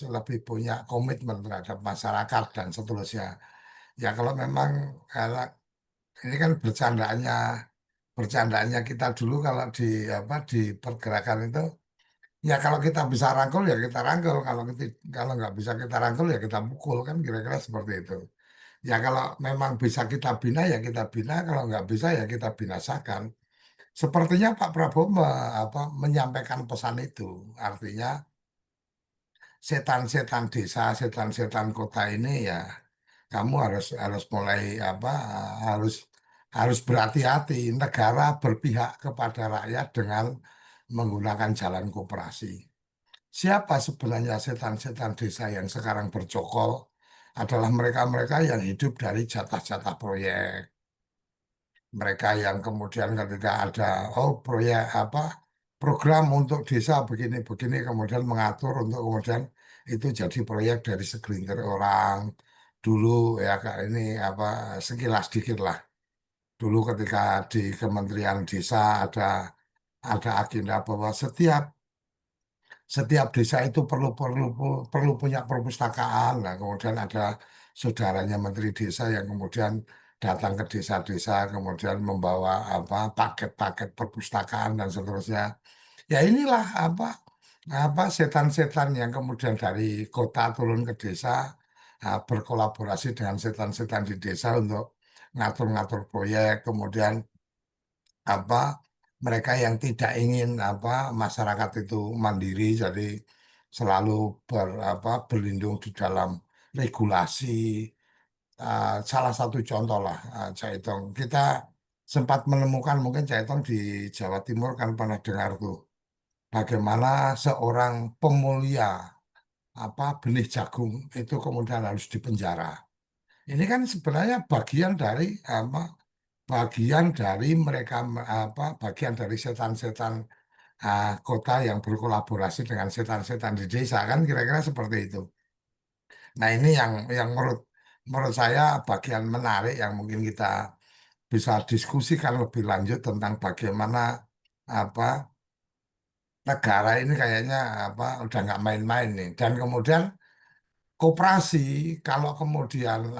lebih punya komitmen terhadap masyarakat dan seterusnya. Ya kalau memang kalau ini kan bercandaannya kita dulu kalau di pergerakan itu ya kalau kita bisa rangkul ya kita rangkul, kalau nggak bisa kita rangkul ya kita pukul kan kira-kira seperti itu. Ya kalau memang bisa kita bina ya kita bina, kalau nggak bisa ya kita binasakan. Sepertinya Pak Prabowo menyampaikan pesan itu, artinya setan-setan desa, setan-setan kota ini ya kamu harus harus mulai harus harus berhati-hati. Negara berpihak kepada rakyat dengan menggunakan jalan koperasi. Siapa sebenarnya setan-setan desa yang sekarang bercokol adalah mereka-mereka yang hidup dari jatah-jatah proyek. Mereka yang kemudian ketika ada proyek program untuk desa begini-begini kemudian mengatur untuk kemudian itu jadi proyek dari segelintir orang dulu ya Kak ini sekilas dikit lah. Dulu ketika di Kementerian Desa ada agenda bahwa setiap desa itu perlu perlu perlu punya perpustakaan. Nah, kemudian ada saudaranya Menteri Desa yang kemudian datang ke desa-desa, kemudian membawa paket-paket perpustakaan dan seterusnya. Ya inilah setan-setan yang kemudian dari kota turun ke desa berkolaborasi dengan setan-setan di desa untuk ngatur-ngatur proyek, kemudian apa mereka yang tidak ingin masyarakat itu mandiri jadi selalu berlindung di dalam regulasi. Salah satu contoh lah Jaitong kita sempat menemukan mungkin Jaitong di Jawa Timur kan pernah dengar tuh bagaimana seorang pemulia benih jagung itu kemudian harus dipenjara. Ini kan sebenarnya bagian dari mereka bagian dari setan-setan kota yang berkolaborasi dengan setan-setan di desa kan kira-kira seperti itu. Nah ini yang menurut menurut saya bagian menarik yang mungkin kita bisa diskusikan lebih lanjut tentang bagaimana apa negara ini kayaknya udah nggak main-main nih dan kemudian koperasi kalau kemudian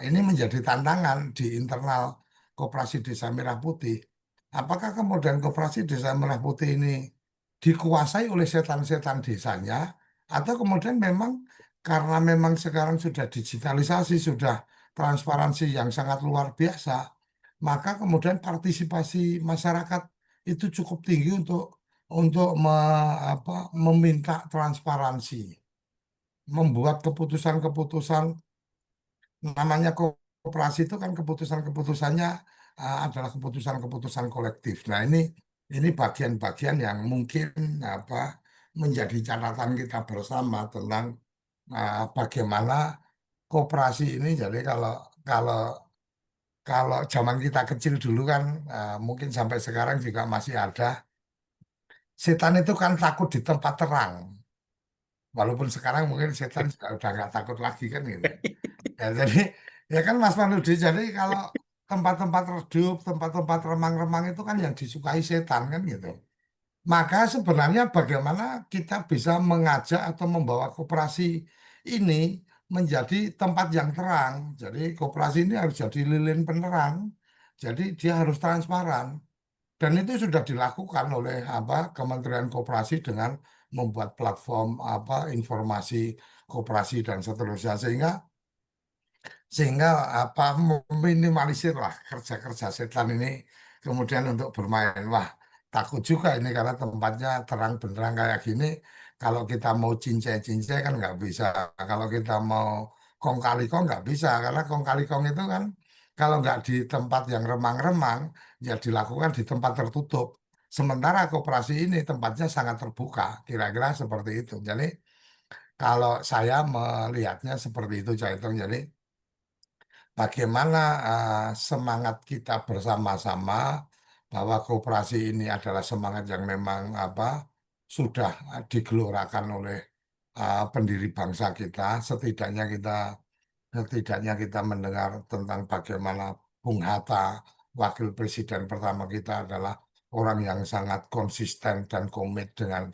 ini menjadi tantangan di internal koperasi Desa Merah Putih. Apakah kemudian koperasi Desa Merah Putih ini dikuasai oleh setan-setan desanya atau kemudian memang karena memang sekarang sudah digitalisasi, sudah transparansi yang sangat luar biasa, maka kemudian partisipasi masyarakat itu cukup tinggi untuk meminta transparansi membuat keputusan-keputusan namanya koperasi itu kan keputusan-keputusannya adalah keputusan-keputusan kolektif. Nah, ini bagian-bagian yang mungkin apa menjadi catatan kita bersama tentang bagaimana koperasi ini. Jadi kalau kalau zaman kita kecil dulu kan mungkin sampai sekarang juga masih ada. Setan itu kan takut di tempat terang. Walaupun sekarang mungkin setan udah nggak takut lagi kan gitu. Ya, jadi ya kan Mas Manudi, jadi kalau tempat-tempat redup, tempat-tempat remang-remang itu kan yang disukai setan kan gitu. Maka sebenarnya bagaimana kita bisa mengajak atau membawa koperasi ini menjadi tempat yang terang. Jadi koperasi ini harus jadi lilin penerang. Jadi dia harus transparan. Dan itu sudah dilakukan oleh Kementerian Koperasi dengan membuat platform informasi koperasi dan seterusnya sehingga meminimalisir lah kerja-kerja setan ini kemudian untuk bermain. Wah, takut juga ini karena tempatnya terang benderang kayak gini. Kalau kita mau cincai-cincai kan nggak bisa. Kalau kita mau kong kali kong nggak bisa karena kong kali kong itu kan kalau nggak di tempat yang remang-remang ya dilakukan di tempat tertutup. Sementara koperasi ini tempatnya sangat terbuka, kira-kira seperti itu. Jadi kalau saya melihatnya seperti itu, Caitong. Jadi bagaimana semangat kita bersama-sama bahwa koperasi ini adalah semangat yang memang sudah digelorakan oleh pendiri bangsa kita. Setidaknya kita mendengar tentang bagaimana Bung Hatta, wakil presiden pertama kita, adalah orang yang sangat konsisten dan komit dengan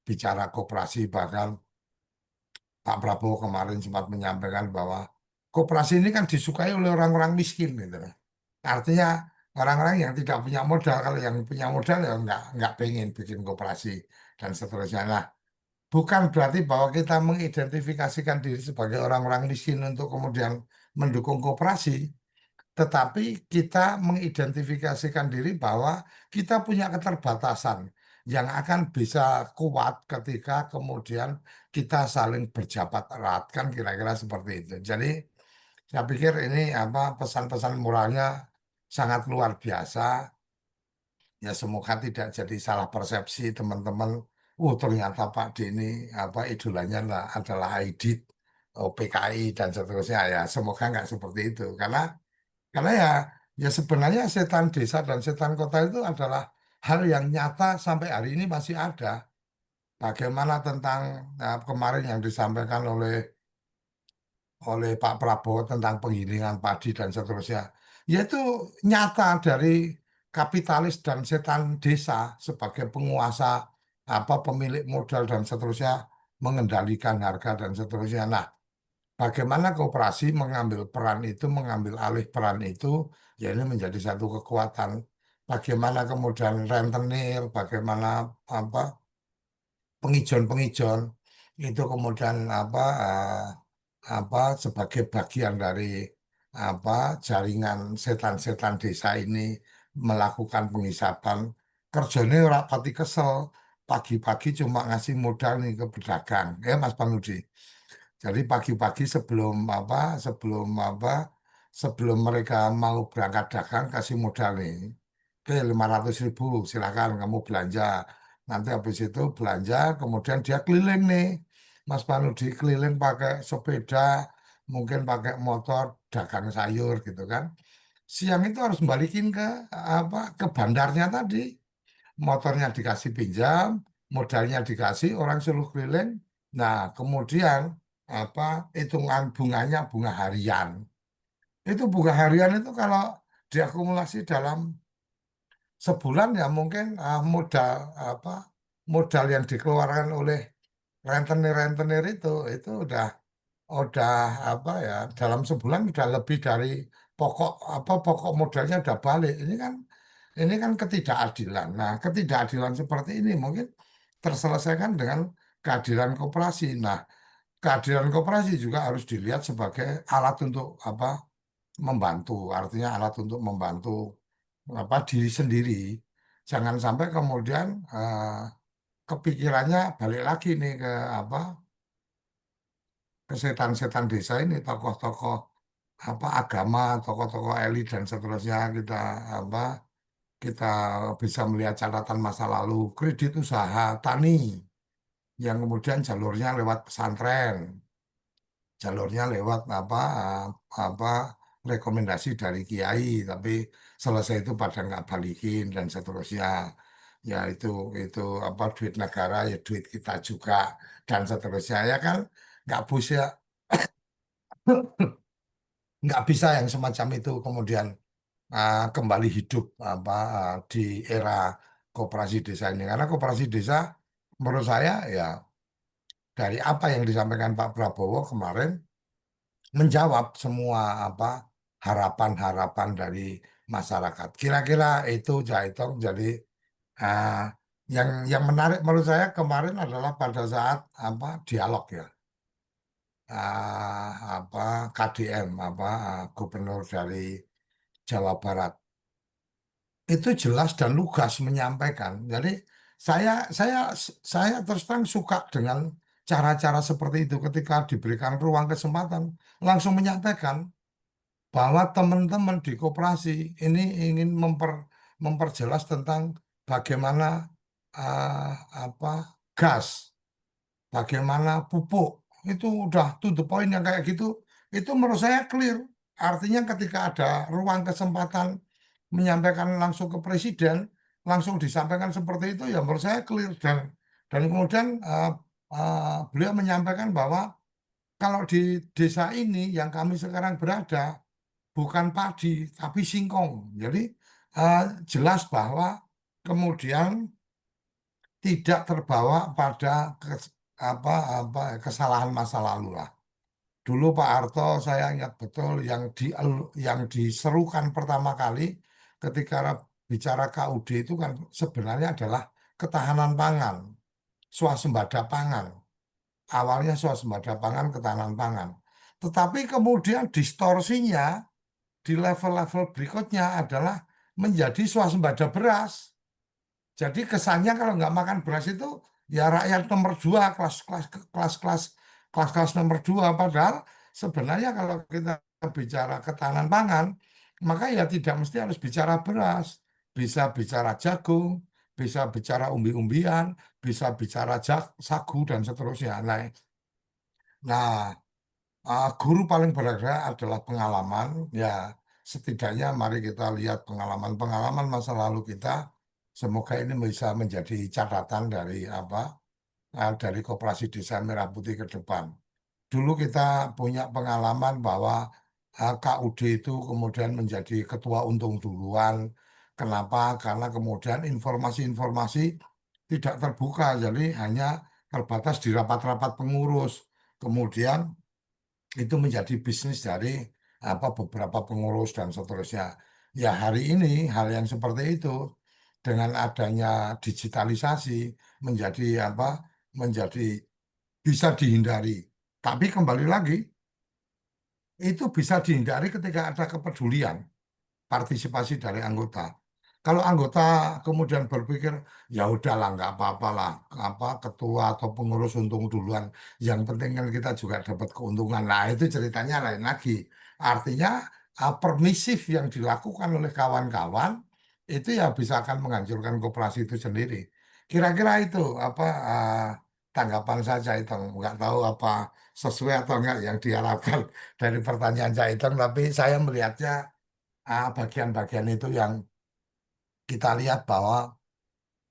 bicara koperasi. Bahkan Pak Prabowo kemarin sempat menyampaikan bahwa koperasi ini kan disukai oleh orang-orang miskin gitu. Artinya orang-orang yang tidak punya modal, kalau yang punya modal ya nggak pengen bikin koperasi dan seterusnya. Nah, bukan berarti bahwa kita mengidentifikasikan diri sebagai orang-orang miskin untuk kemudian mendukung koperasi, tetapi kita mengidentifikasikan diri bahwa kita punya keterbatasan yang akan bisa kuat ketika kemudian kita saling berjabat erat, kan kira-kira seperti itu. Jadi saya pikir ini pesan-pesan moralnya sangat luar biasa. Ya semoga tidak jadi salah persepsi teman-teman. Ternyata Pak Denny idolanya adalah Aidit, PKI dan seterusnya. Ya semoga nggak seperti itu. Karena ya sebenarnya setan desa dan setan kota itu adalah hal yang nyata sampai hari ini masih ada. Bagaimana tentang kemarin yang disampaikan oleh Pak Prabowo tentang penggilingan padi dan seterusnya. Yaitu nyata dari kapitalis dan setan desa sebagai penguasa, pemilik modal dan seterusnya, mengendalikan harga dan seterusnya. Nah, bagaimana koperasi mengambil peran itu, mengambil alih peran itu, ya ini menjadi satu kekuatan. Bagaimana kemudian rentenir, bagaimana apa pengijon-pengijon itu kemudian sebagai bagian dari jaringan setan-setan desa ini melakukan penghisapan. Kerjanya ora pati kesel, pagi-pagi cuma ngasih modal nih ke pedagang, ya Mas Pangudi. Jadi pagi-pagi sebelum mereka mau berangkat dagang, kasih modal nih. Oke, 500.000 silakan kamu belanja. Nanti habis itu belanja, kemudian dia keliling nih. Mas Panudi keliling pakai sepeda, mungkin pakai motor, dagang sayur gitu kan. Siang itu harus balikin ke bandarnya tadi. Motornya dikasih pinjam, modalnya dikasih, orang suruh keliling. Nah, kemudian hitungan bunganya bunga harian. Itu bunga harian itu kalau diakumulasi dalam sebulan ya mungkin apa modal yang dikeluarkan oleh rentenir-rentenir itu udah ya dalam sebulan udah lebih dari pokok modalnya udah balik. Ini kan ketidakadilan. Nah, ketidakadilan seperti ini mungkin terselesaikan dengan kehadiran koperasi. Nah, kehadiran koperasi juga harus dilihat sebagai alat untuk membantu, artinya alat untuk membantu diri sendiri. Jangan sampai kemudian kepikirannya balik lagi nih ke ke setan-setan desa ini, tokoh-tokoh agama, tokoh-tokoh elit dan seterusnya. Apa kita bisa melihat catatan masa lalu, kredit usaha tani yang kemudian jalurnya lewat pesantren, jalurnya lewat apa rekomendasi dari kiai, tapi selesai itu pada nggak balikin dan seterusnya. Ya itu duit negara ya duit kita juga dan seterusnya ya kan nggak bisa nggak bisa yang semacam itu kemudian kembali hidup di era koperasi desa ini, karena koperasi desa menurut saya ya dari apa yang disampaikan Pak Prabowo kemarin menjawab semua harapan-harapan dari masyarakat. Kira-kira itu Jaitong. Jadi ah, yang menarik menurut saya kemarin adalah pada saat dialog ya, apa KDM Gubernur dari Jawa Barat itu jelas dan lugas menyampaikan. Jadi saya saya saya terus terang suka dengan cara-cara seperti itu ketika diberikan ruang kesempatan langsung menyampaikan bahwa teman-teman di koperasi ini ingin memperjelas tentang bagaimana eh, apa gas, bagaimana pupuk, itu udah to the point yang kayak gitu. Itu menurut saya clear. Artinya ketika ada ruang kesempatan menyampaikan langsung ke presiden, langsung disampaikan seperti itu ya menurut saya clear Dan kemudian beliau menyampaikan bahwa kalau di desa ini yang kami sekarang berada bukan padi tapi singkong. Jadi jelas bahwa kemudian tidak terbawa pada kesalahan masa lalu lah. Dulu Pak Harto saya ingat betul yang diserukan pertama kali ketika bicara KUD itu kan sebenarnya adalah ketahanan pangan, swasembada pangan. Awalnya swasembada pangan, ketahanan pangan. Tetapi kemudian distorsinya di level-level berikutnya adalah menjadi swasembada beras. Jadi kesannya kalau nggak makan beras itu ya rakyat nomor 2, kelas-kelas nomor 2. Padahal sebenarnya kalau kita bicara ketahanan pangan, maka ya tidak mesti harus bicara beras. Bisa bicara jagung, bisa bicara umbi-umbian, bisa bicara sagu dan seterusnya. Nah, guru paling berharga adalah pengalaman. Ya, setidaknya mari kita lihat pengalaman-pengalaman masa lalu kita. Semoga ini bisa menjadi catatan dari Koperasi Desa Merah Putih ke depan. Dulu kita punya pengalaman bahwa KUD itu kemudian menjadi ketua untung duluan. Kenapa? Karena kemudian informasi-informasi tidak terbuka, jadi hanya terbatas di rapat-rapat pengurus. Kemudian itu menjadi bisnis dari beberapa pengurus dan seterusnya. Ya hari ini hal yang seperti itu dengan adanya digitalisasi menjadi menjadi bisa dihindari. Tapi kembali lagi itu bisa dihindari ketika ada kepedulian partisipasi dari anggota. Kalau anggota kemudian berpikir ya udahlah nggak apa-apa lah ketua atau pengurus untung duluan, yang penting kan kita juga dapat keuntungan. Nah itu ceritanya lain lagi. Artinya permisif yang dilakukan oleh kawan-kawan itu ya bisa akan menghancurkan koperasi itu sendiri. Kira-kira itu uh, tanggapan saya itu nggak tahu apa sesuai atau enggak yang diharapkan dari pertanyaan saya itu, tapi saya melihatnya bagian-bagian itu yang kita lihat bahwa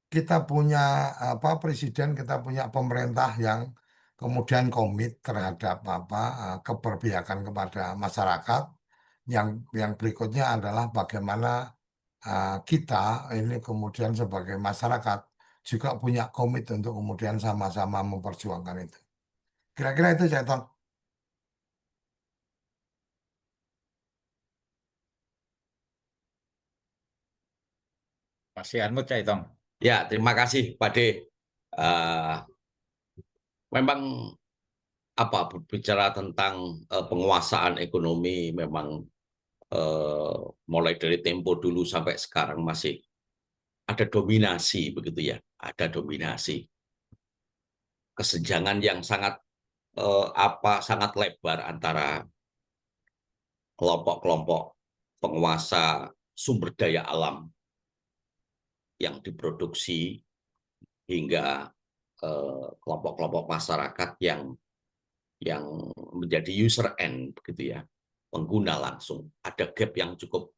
kita punya presiden, kita punya pemerintah yang kemudian komit terhadap keberpihakan kepada masyarakat. Yang berikutnya adalah bagaimana kita ini kemudian sebagai masyarakat juga punya komit untuk kemudian sama-sama memperjuangkan itu. Kira-kira itu saya tahu. Masih Anmut Cak Itong. Ya, terima kasih Pak De. Memang berbicara tentang penguasaan ekonomi memang mulai dari tempo dulu sampai sekarang masih ada dominasi begitu ya, ada dominasi kesenjangan yang sangat sangat lebar antara kelompok-kelompok penguasa sumber daya alam yang diproduksi hingga kelompok-kelompok masyarakat yang menjadi user end begitu ya, pengguna langsung. Ada gap yang cukup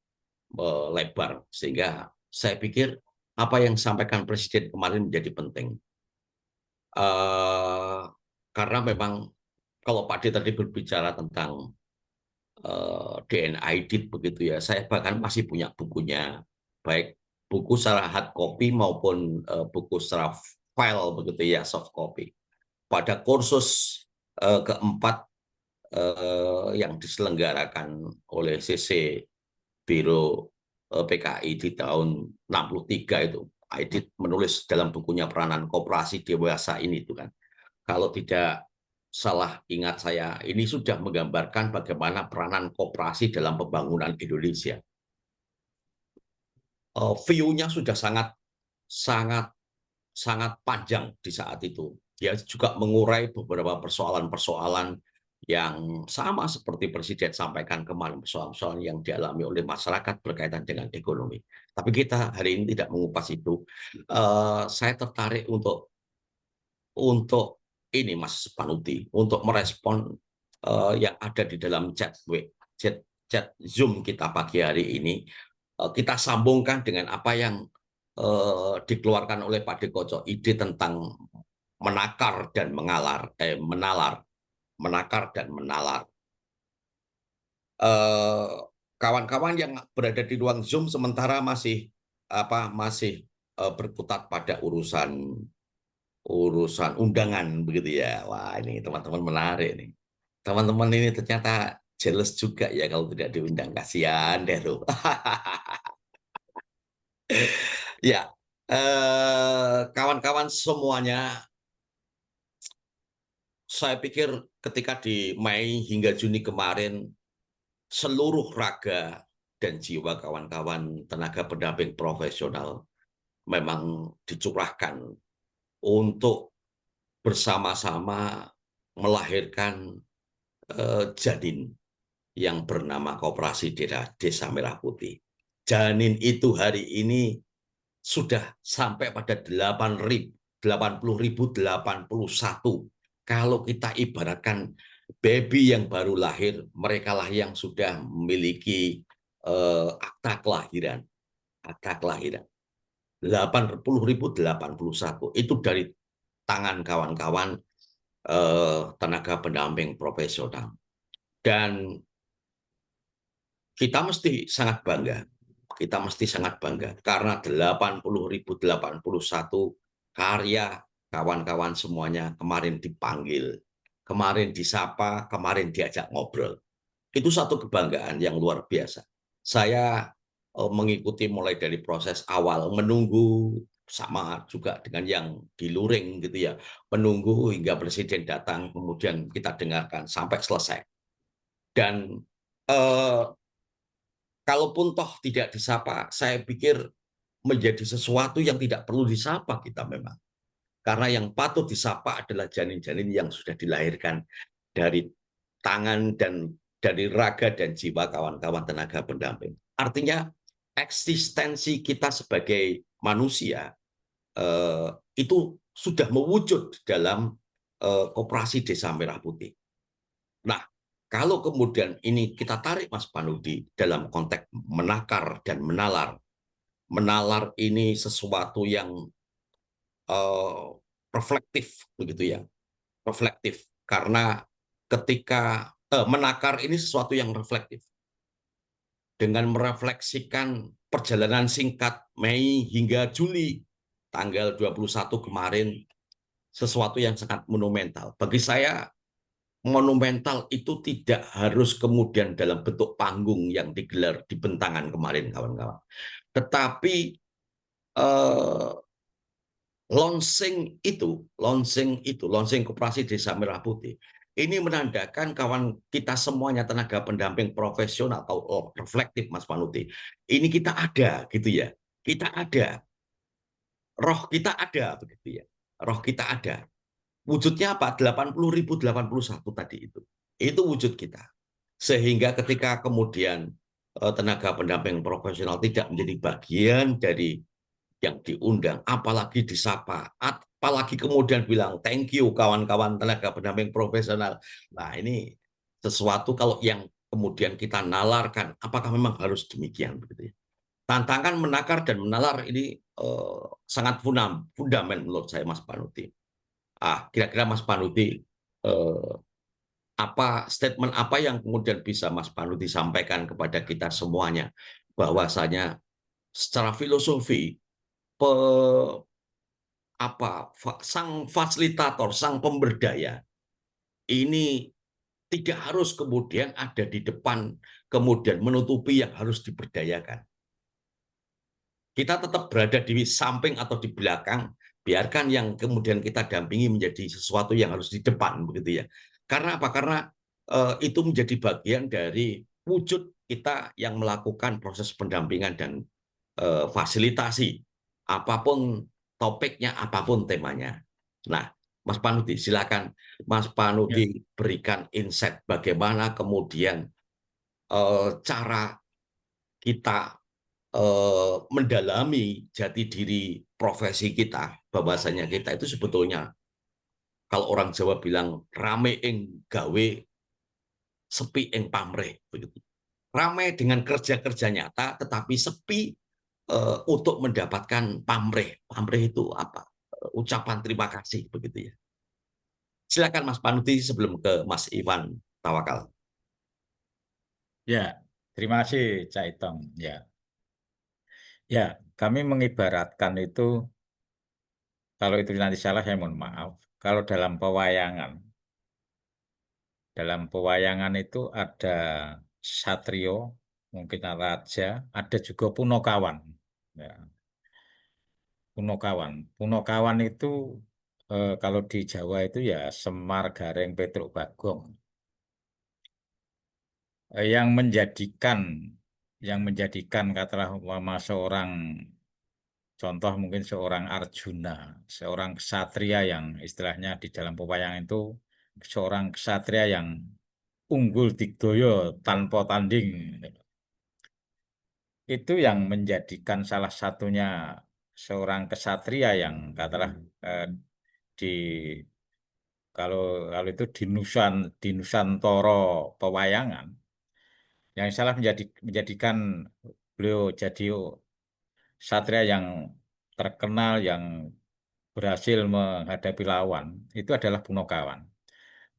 lebar sehingga saya pikir apa yang disampaikan Presiden kemarin menjadi penting. Karena memang kalau Pak D tadi berbicara tentang DNA Aidit begitu ya, saya bahkan masih punya bukunya, baik buku secara hard copy maupun buku secara file begitu ya, soft copy. Pada kursus keempat yang diselenggarakan oleh CC Biro PKI di tahun 63 itu, Aidit menulis dalam bukunya Peranan Koperasi Dewasa ini itu kan. Kalau tidak salah ingat saya, ini sudah menggambarkan bagaimana peranan koperasi dalam pembangunan Indonesia. View-nya sudah sangat panjang di saat itu. Dia juga mengurai beberapa persoalan-persoalan yang sama seperti Presiden sampaikan kemarin, persoalan-persoalan yang dialami oleh masyarakat berkaitan dengan ekonomi. Tapi kita hari ini tidak mengupas itu. Saya tertarik untuk ini Mas Panuti, untuk merespon yang ada di dalam chat Zoom kita pagi hari ini. Kita sambungkan dengan apa yang dikeluarkan oleh Pak Dekoco, ide tentang menakar dan menakar dan menalar. Kawan-kawan yang berada di ruang Zoom sementara masih berkutat pada urusan undangan begitu ya. Wah, ini teman-teman menarik nih. Teman-teman ini ternyata jealous juga ya kalau tidak diundang. Kasihan deh tuh. Ya, kawan-kawan semuanya, saya pikir ketika di Mei hingga Juni kemarin, seluruh raga dan jiwa kawan-kawan tenaga pendamping profesional memang dicurahkan untuk bersama-sama melahirkan janin yang bernama Koperasi Desa Merah Putih. Janin itu hari ini sudah sampai pada 80.081. Kalau kita ibaratkan baby yang baru lahir, mereka lah yang sudah memiliki akta kelahiran. Akta kelahiran. 80.081 itu dari tangan kawan-kawan tenaga pendamping profesional. Dan kita mesti sangat bangga. Kita mesti sangat bangga karena 80.081 karya kawan-kawan semuanya kemarin dipanggil, kemarin disapa, kemarin diajak ngobrol. Itu satu kebanggaan yang luar biasa. Saya mengikuti mulai dari proses awal, menunggu sama juga dengan yang di luring gitu ya, menunggu hingga presiden datang, kemudian kita dengarkan sampai selesai. Dan kalaupun toh tidak disapa, saya pikir menjadi sesuatu yang tidak perlu disapa kita memang. Karena yang patut disapa adalah janin-janin yang sudah dilahirkan dari tangan dan dari raga dan jiwa kawan-kawan tenaga pendamping. Artinya eksistensi kita sebagai manusia itu sudah mewujud dalam Koperasi Desa Merah Putih. Nah, kalau kemudian ini kita tarik Mas Panudi dalam konteks menakar dan menalar. Menalar ini sesuatu yang reflektif begitu ya. Reflektif karena ketika menakar ini sesuatu yang reflektif. Dengan merefleksikan perjalanan singkat Mei hingga Juli tanggal 21 kemarin, sesuatu yang sangat monumental. Bagi saya monumental itu tidak harus kemudian dalam bentuk panggung yang digelar di Bentangan kemarin, kawan-kawan. Tetapi launching Koperasi Desa Merah Putih, ini menandakan kawan kita semuanya tenaga pendamping profesional atau reflektif, Mas Panuti. Ini kita ada, gitu ya. Kita ada. Roh kita ada, begitu ya. Roh kita ada. Wujudnya apa? 80.081 tadi itu. Itu wujud kita. Sehingga ketika kemudian tenaga pendamping profesional tidak menjadi bagian dari yang diundang, apalagi disapa, apalagi kemudian bilang thank you kawan-kawan tenaga pendamping profesional. Nah, ini sesuatu kalau yang kemudian kita nalarkan, apakah memang harus demikian begitu ya? Tantangan menakar dan menalar ini sangat fundamental menurut saya, Mas Panuti. Kira-kira Mas Panuti statement apa yang kemudian bisa Mas Panuti sampaikan kepada kita semuanya bahwasanya secara filosofi sang fasilitator, sang pemberdaya ini tidak harus kemudian ada di depan kemudian menutupi yang harus diberdayakan. Kita tetap berada di samping atau di belakang, biarkan yang kemudian kita dampingi menjadi sesuatu yang harus di depan begitu ya. Karena apa? Karena itu menjadi bagian dari wujud kita yang melakukan proses pendampingan dan fasilitasi apapun topiknya, apapun temanya. Nah, Mas Panuti, silakan Mas Panuti berikan insight bagaimana kemudian cara kita mendalami jati diri profesi kita, bahwasanya kita itu sebetulnya kalau orang Jawa bilang rame ing gawe, sepi ing pamrih begitu. Ramai dengan kerja-kerja nyata, tetapi sepi untuk mendapatkan pamrih. Pamrih itu apa? ucapan terima kasih begitu ya. Silakan Mas Panuti sebelum ke Mas Iwan Tawakal. Ya, terima kasih Cak Itong. Ya, kami mengibaratkan itu, kalau itu nanti salah saya mohon maaf. Kalau dalam pewayangan itu ada satrio, mungkin raja, ada juga punokawan. Ya, Punokawan itu kalau di Jawa itu ya Semar, Gareng, Petruk, Bagong. Yang menjadikan katalah umpama seorang contoh mungkin seorang Arjuna, seorang ksatria yang istilahnya di dalam pewayangan itu seorang ksatria yang unggul digdoyo tanpa tanding. Itu yang menjadikan salah satunya seorang ksatria yang katalah di kalau itu di Nusantara pewayangan yang salah menjadikan beliau jadi satria yang terkenal yang berhasil menghadapi lawan itu adalah Punokawan.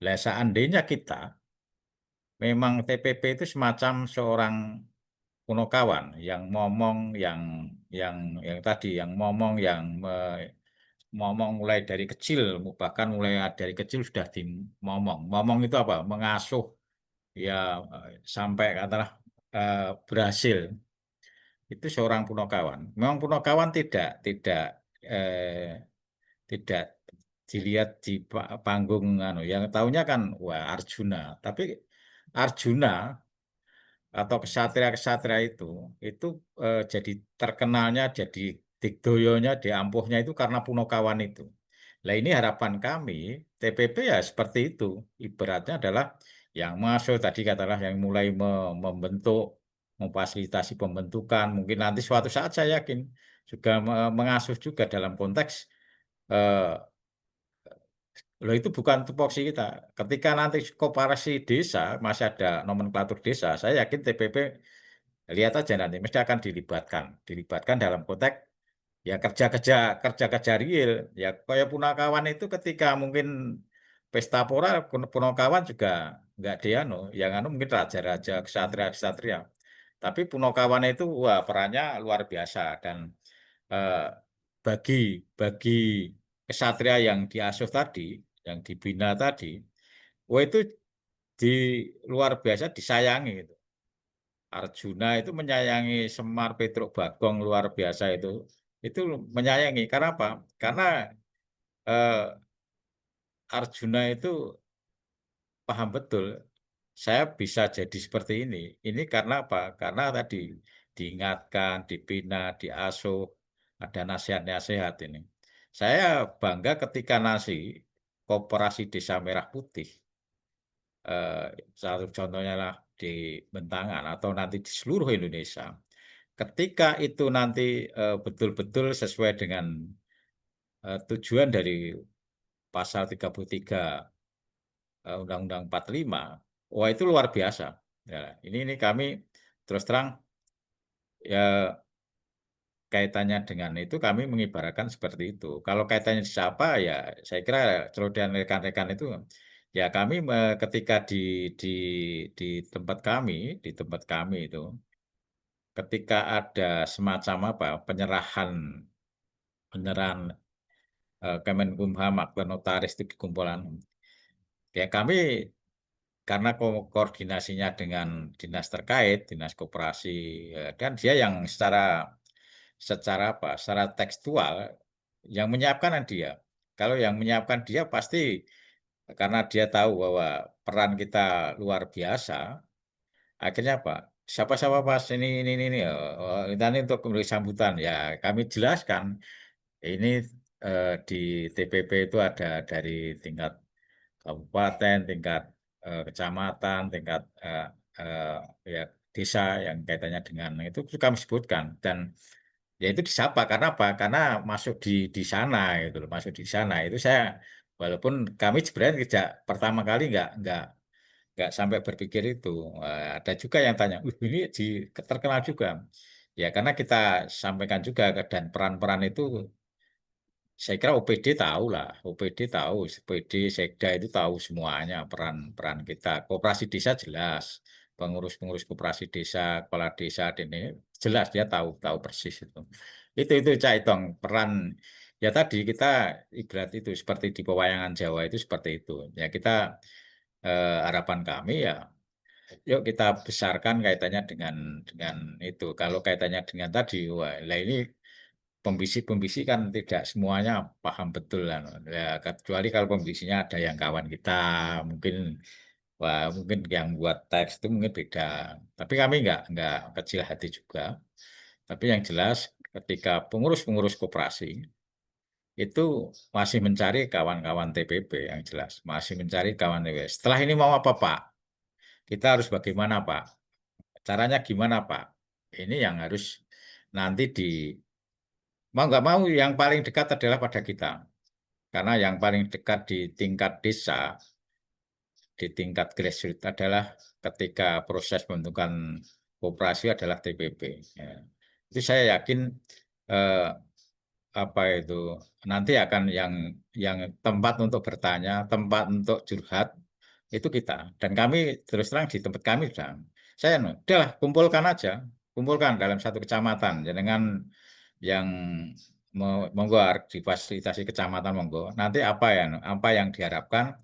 Lah seandainya kita memang TPP itu semacam seorang Punokawan yang ngomong yang tadi yang ngomong yang ngomong mulai dari kecil, bahkan mulai dari kecil sudah dimomong. Ngomong itu apa? Mengasuh ya sampai katalah berhasil. Itu seorang Punokawan. Memang Punokawan eh, tidak dilihat di panggung yang tahunya kan wah Arjuna. Tapi Arjuna atau kesatria-kesatria itu jadi terkenalnya, jadi digdoyonya, diampuhnya itu karena Punokawan itu. Nah ini harapan kami, TPP ya seperti itu. Ibaratnya adalah yang masuk tadi katalah yang mulai membentuk, memfasilitasi pembentukan. Mungkin nanti suatu saat saya yakin juga mengasuh juga dalam konteks eh, loh itu bukan tupoksi kita. Ketika nanti koperasi desa masih ada nomenklatur desa, saya yakin TPP lihat aja nanti mesti akan dilibatkan dalam konteks ya kerja-kerja real. Ya kayak Punakawan itu ketika mungkin pesta pora Punakawan juga nggak dianu, yang anu mungkin raja-raja, ksatria-ksatria. Tapi Punakawan itu wah perannya luar biasa dan eh, bagi bagi kesatria yang diasuh tadi, yang dibina tadi, wah itu di luar biasa disayangi itu. Arjuna itu menyayangi Semar, Petruk, Bagong luar biasa itu menyayangi karena apa? Karena eh, Arjuna itu paham betul saya bisa jadi seperti ini. Ini karena apa? Karena tadi diingatkan, dibina, diasuh, ada nasihat-nasihat ini. Saya bangga ketika Koperasi Desa Merah Putih, eh, satu contohnya lah di Bentangan atau nanti di seluruh Indonesia. Ketika itu nanti betul-betul sesuai dengan tujuan dari pasal 33 Undang-Undang 45, wah itu luar biasa. Ya, ini kami terus terang ya kaitannya dengan itu kami mengibaratkan seperti itu. Kalau kaitannya siapa ya saya kira Celo dan rekan-rekan itu ya kami ketika di di tempat kami itu ketika ada semacam apa penyerahan Kemenkumham akte notaris itu di kumpulan ya kami karena koordinasinya dengan dinas terkait, dinas koperasi, dan dia yang secara tekstual yang menyiapkan kan dia. Kalau yang menyiapkan dia pasti karena dia tahu bahwa peran kita luar biasa, akhirnya apa? Siapa-siapa pas ini, ini untuk memberi sambutan. Ya, kami jelaskan ini di TPP itu ada dari tingkat kabupaten, tingkat kecamatan, tingkat eh, ya desa yang kaitannya dengan itu kami sebutkan dan ya itu disapa karena apa? Karena masuk di sana gitu loh, masuk di sana itu saya walaupun kami sebenarnya tidak pertama kali nggak sampai berpikir itu. Ada juga yang tanya, ini terkenal juga. Ya karena kita sampaikan juga dan peran-peran itu saya kira OPD tahu lah, OPD tahu, OPD, Sekda itu tahu semuanya peran kita. Koperasi desa jelas, pengurus-pengurus koperasi desa, kepala desa ini jelas dia tahu persis itu. Itu Cak Itong peran ya tadi kita ibarat itu seperti di pewayangan Jawa itu seperti itu. Ya kita harapan kami ya yuk kita besarkan kaitannya dengan itu. Kalau kaitannya dengan tadi, wah, lah ini pembisik-pembisik kan tidak semuanya paham betul kan. Ya, kecuali kalau pembisiknya ada yang kawan kita, mungkin wah mungkin yang buat teks itu mungkin beda. Tapi kami nggak kecil hati juga. Tapi yang jelas ketika pengurus-pengurus koperasi itu masih mencari kawan-kawan TPP yang jelas, masih mencari kawan TPP. Setelah ini mau apa Pak? Kita harus bagaimana Pak? Caranya gimana Pak? Ini yang harus nanti mau nggak mau yang paling dekat adalah pada kita. Karena yang paling dekat di tingkat desa, di tingkat grassroots adalah ketika proses pembentukan koperasi adalah TPP. Ya. Itu saya yakin eh, apa itu nanti akan yang tempat untuk bertanya, tempat untuk curhat itu kita. Dan kami terus terang di tempat kami saya udahlah kumpulkan aja, kumpulkan dalam satu kecamatan ya, dengan yang monggo difasilitasi kecamatan monggo. Nanti apa yang diharapkan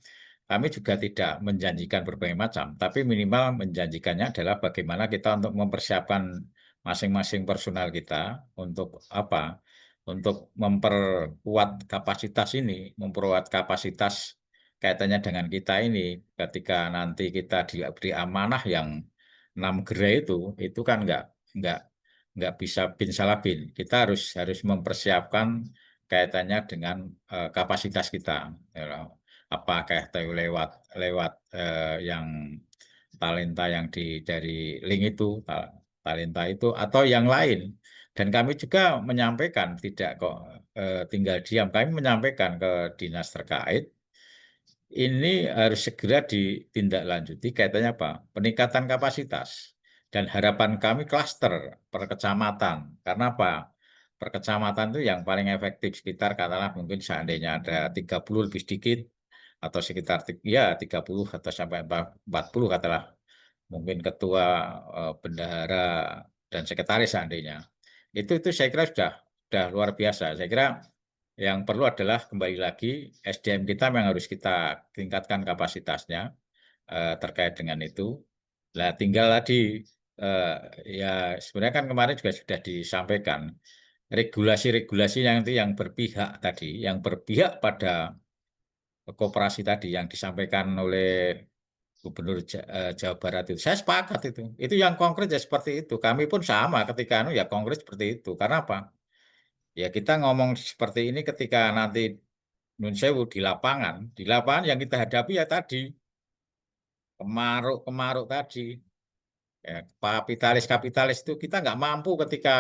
kami juga tidak menjanjikan berbagai macam, tapi minimal menjanjikannya adalah bagaimana kita untuk mempersiapkan masing-masing personal kita untuk apa? Untuk memperkuat kapasitas ini, memperkuat kapasitas kaitannya dengan kita ini. Ketika nanti kita diberi amanah yang 6 gerai itu kan nggak bisa bin salah bin. Kita harus mempersiapkan kaitannya dengan kapasitas kita. Ya, apakah itu lewat lewat yang talenta yang dari link itu talenta itu atau yang lain. Dan kami juga menyampaikan tidak kok tinggal diam. Kami menyampaikan ke dinas terkait ini harus segera ditindaklanjuti kaitannya apa? Peningkatan kapasitas. Dan harapan kami klaster per kecamatan. Karena apa? Per kecamatan itu yang paling efektif sekitar katakanlah mungkin seandainya ada 30 lebih sedikit atau sekitar ya 30 atau sampai 40 katakanlah mungkin ketua bendahara dan sekretaris seandainya. Itu saya kira sudah luar biasa. Saya kira yang perlu adalah kembali lagi SDM kita yang harus kita tingkatkan kapasitasnya terkait dengan itu. Nah, tinggal tadi ya sebenarnya kan kemarin juga sudah disampaikan regulasi-regulasi yang itu yang berpihak tadi, yang berpihak pada koperasi tadi yang disampaikan oleh Gubernur Jawa Barat itu. Saya sepakat itu. Itu yang konkret ya seperti itu. Kami pun sama ketika ya konkret seperti itu. Karena apa? Ya kita ngomong seperti ini ketika nanti Nun Sewu di lapangan yang kita hadapi ya tadi kemaruk tadi, ya, kapitalis itu kita nggak mampu ketika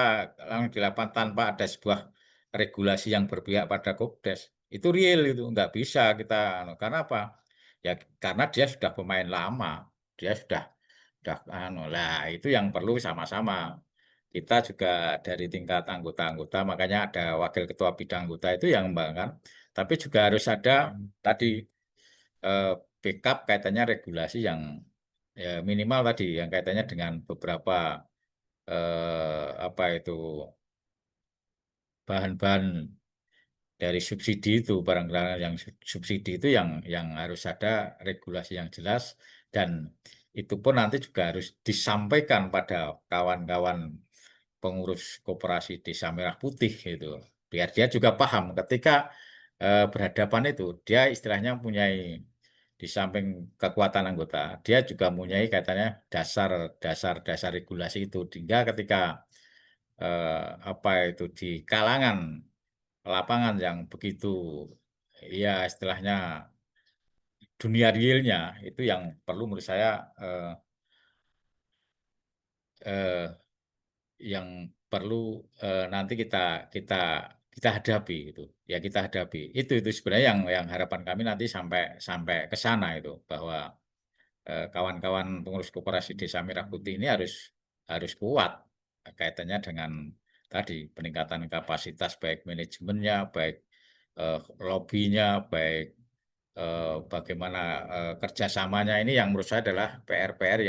di lapangan tanpa ada sebuah regulasi yang berpihak pada Kopdes. Itu real itu nggak bisa kita, karena apa? Ya karena dia sudah pemain lama, dia sudah lah itu yang perlu sama-sama. Kita juga dari tingkat anggota-anggota, makanya ada wakil ketua bidang anggota itu yang membanggakan. Tapi juga harus ada tadi eh, backup kaitannya regulasi yang ya, minimal tadi yang kaitannya dengan beberapa apa itu bahan-bahan dari subsidi itu barang-barang yang subsidi itu yang harus ada regulasi yang jelas dan itu pun nanti juga harus disampaikan pada kawan-kawan pengurus koperasi Desa Merah Putih itu biar dia juga paham ketika berhadapan itu dia istilahnya mempunyai di samping kekuatan anggota dia juga mempunyai katanya dasar regulasi itu hingga ketika apa itu di kalangan lapangan yang begitu ya istilahnya dunia realnya itu yang perlu menurut saya eh, yang perlu nanti kita kita hadapi itu ya kita hadapi itu sebenarnya yang harapan kami nanti sampai sampai ke sana itu bahwa kawan-kawan pengurus koperasi Desa Merah Putih ini harus kuat kaitannya dengan tadi peningkatan kapasitas baik manajemennya baik lobbynya, baik bagaimana kerjasamanya, ini yang menurut saya adalah PR-PR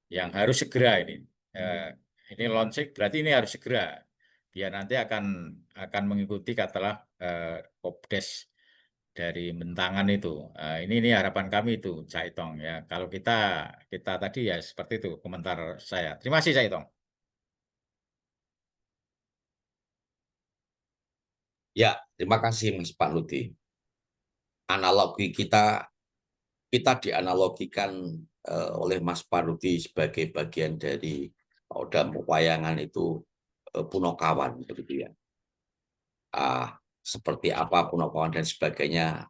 yang harus segera ini. Ini launching berarti ini harus segera. Biar nanti akan mengikuti katalah Kopdes dari Bentangan itu. Ini harapan kami itu, Cak Itong ya. Kalau kita tadi ya seperti itu komentar saya. Terima kasih, Cak Itong. Ya, terima kasih Mas Pak Ludi. Analogi kita dianalogikan oleh Mas Parudi sebagai bagian dari Odam Wayangan itu Punokawan, begitu ya. Seperti apa Punokawan dan sebagainya,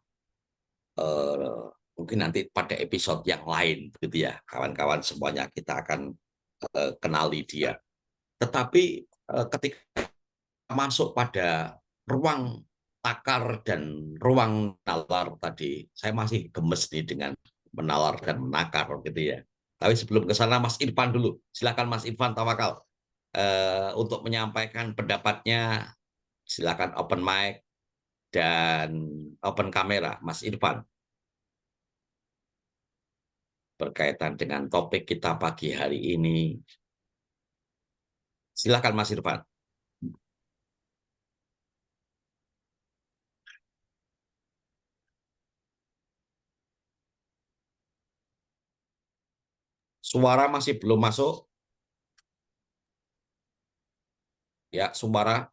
mungkin nanti pada episode yang lain, begitu ya, kawan-kawan semuanya kita akan kenali dia. Tetapi ketika masuk pada ruang takar dan ruang nalar tadi, saya masih gemes nih dengan menalar dan menakar gitu ya. Tapi sebelum ke sana Mas Irfan dulu. Silakan Mas Irfan Tawakal untuk menyampaikan pendapatnya. Silakan open mic dan open kamera Mas Irfan berkaitan dengan topik kita pagi hari ini. Silakan Mas Irfan. Suara masih belum masuk. Ya, suara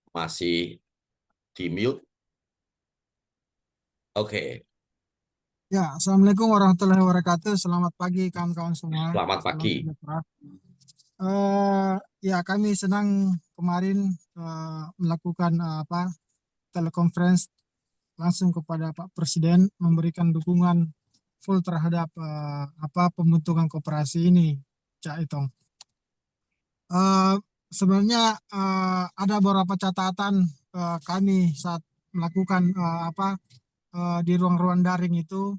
masih di mute. Oke. Ya, Assalamualaikum warahmatullahi wabarakatuh. Selamat pagi kawan-kawan semua. Selamat Salam pagi. sejahtera. Ya, kami senang kemarin melakukan telekonferensi langsung kepada Pak Presiden, memberikan dukungan full terhadap pembentukan koperasi ini, Cak Itong. Sebenarnya ada beberapa catatan kami saat melakukan di ruang-ruang daring itu.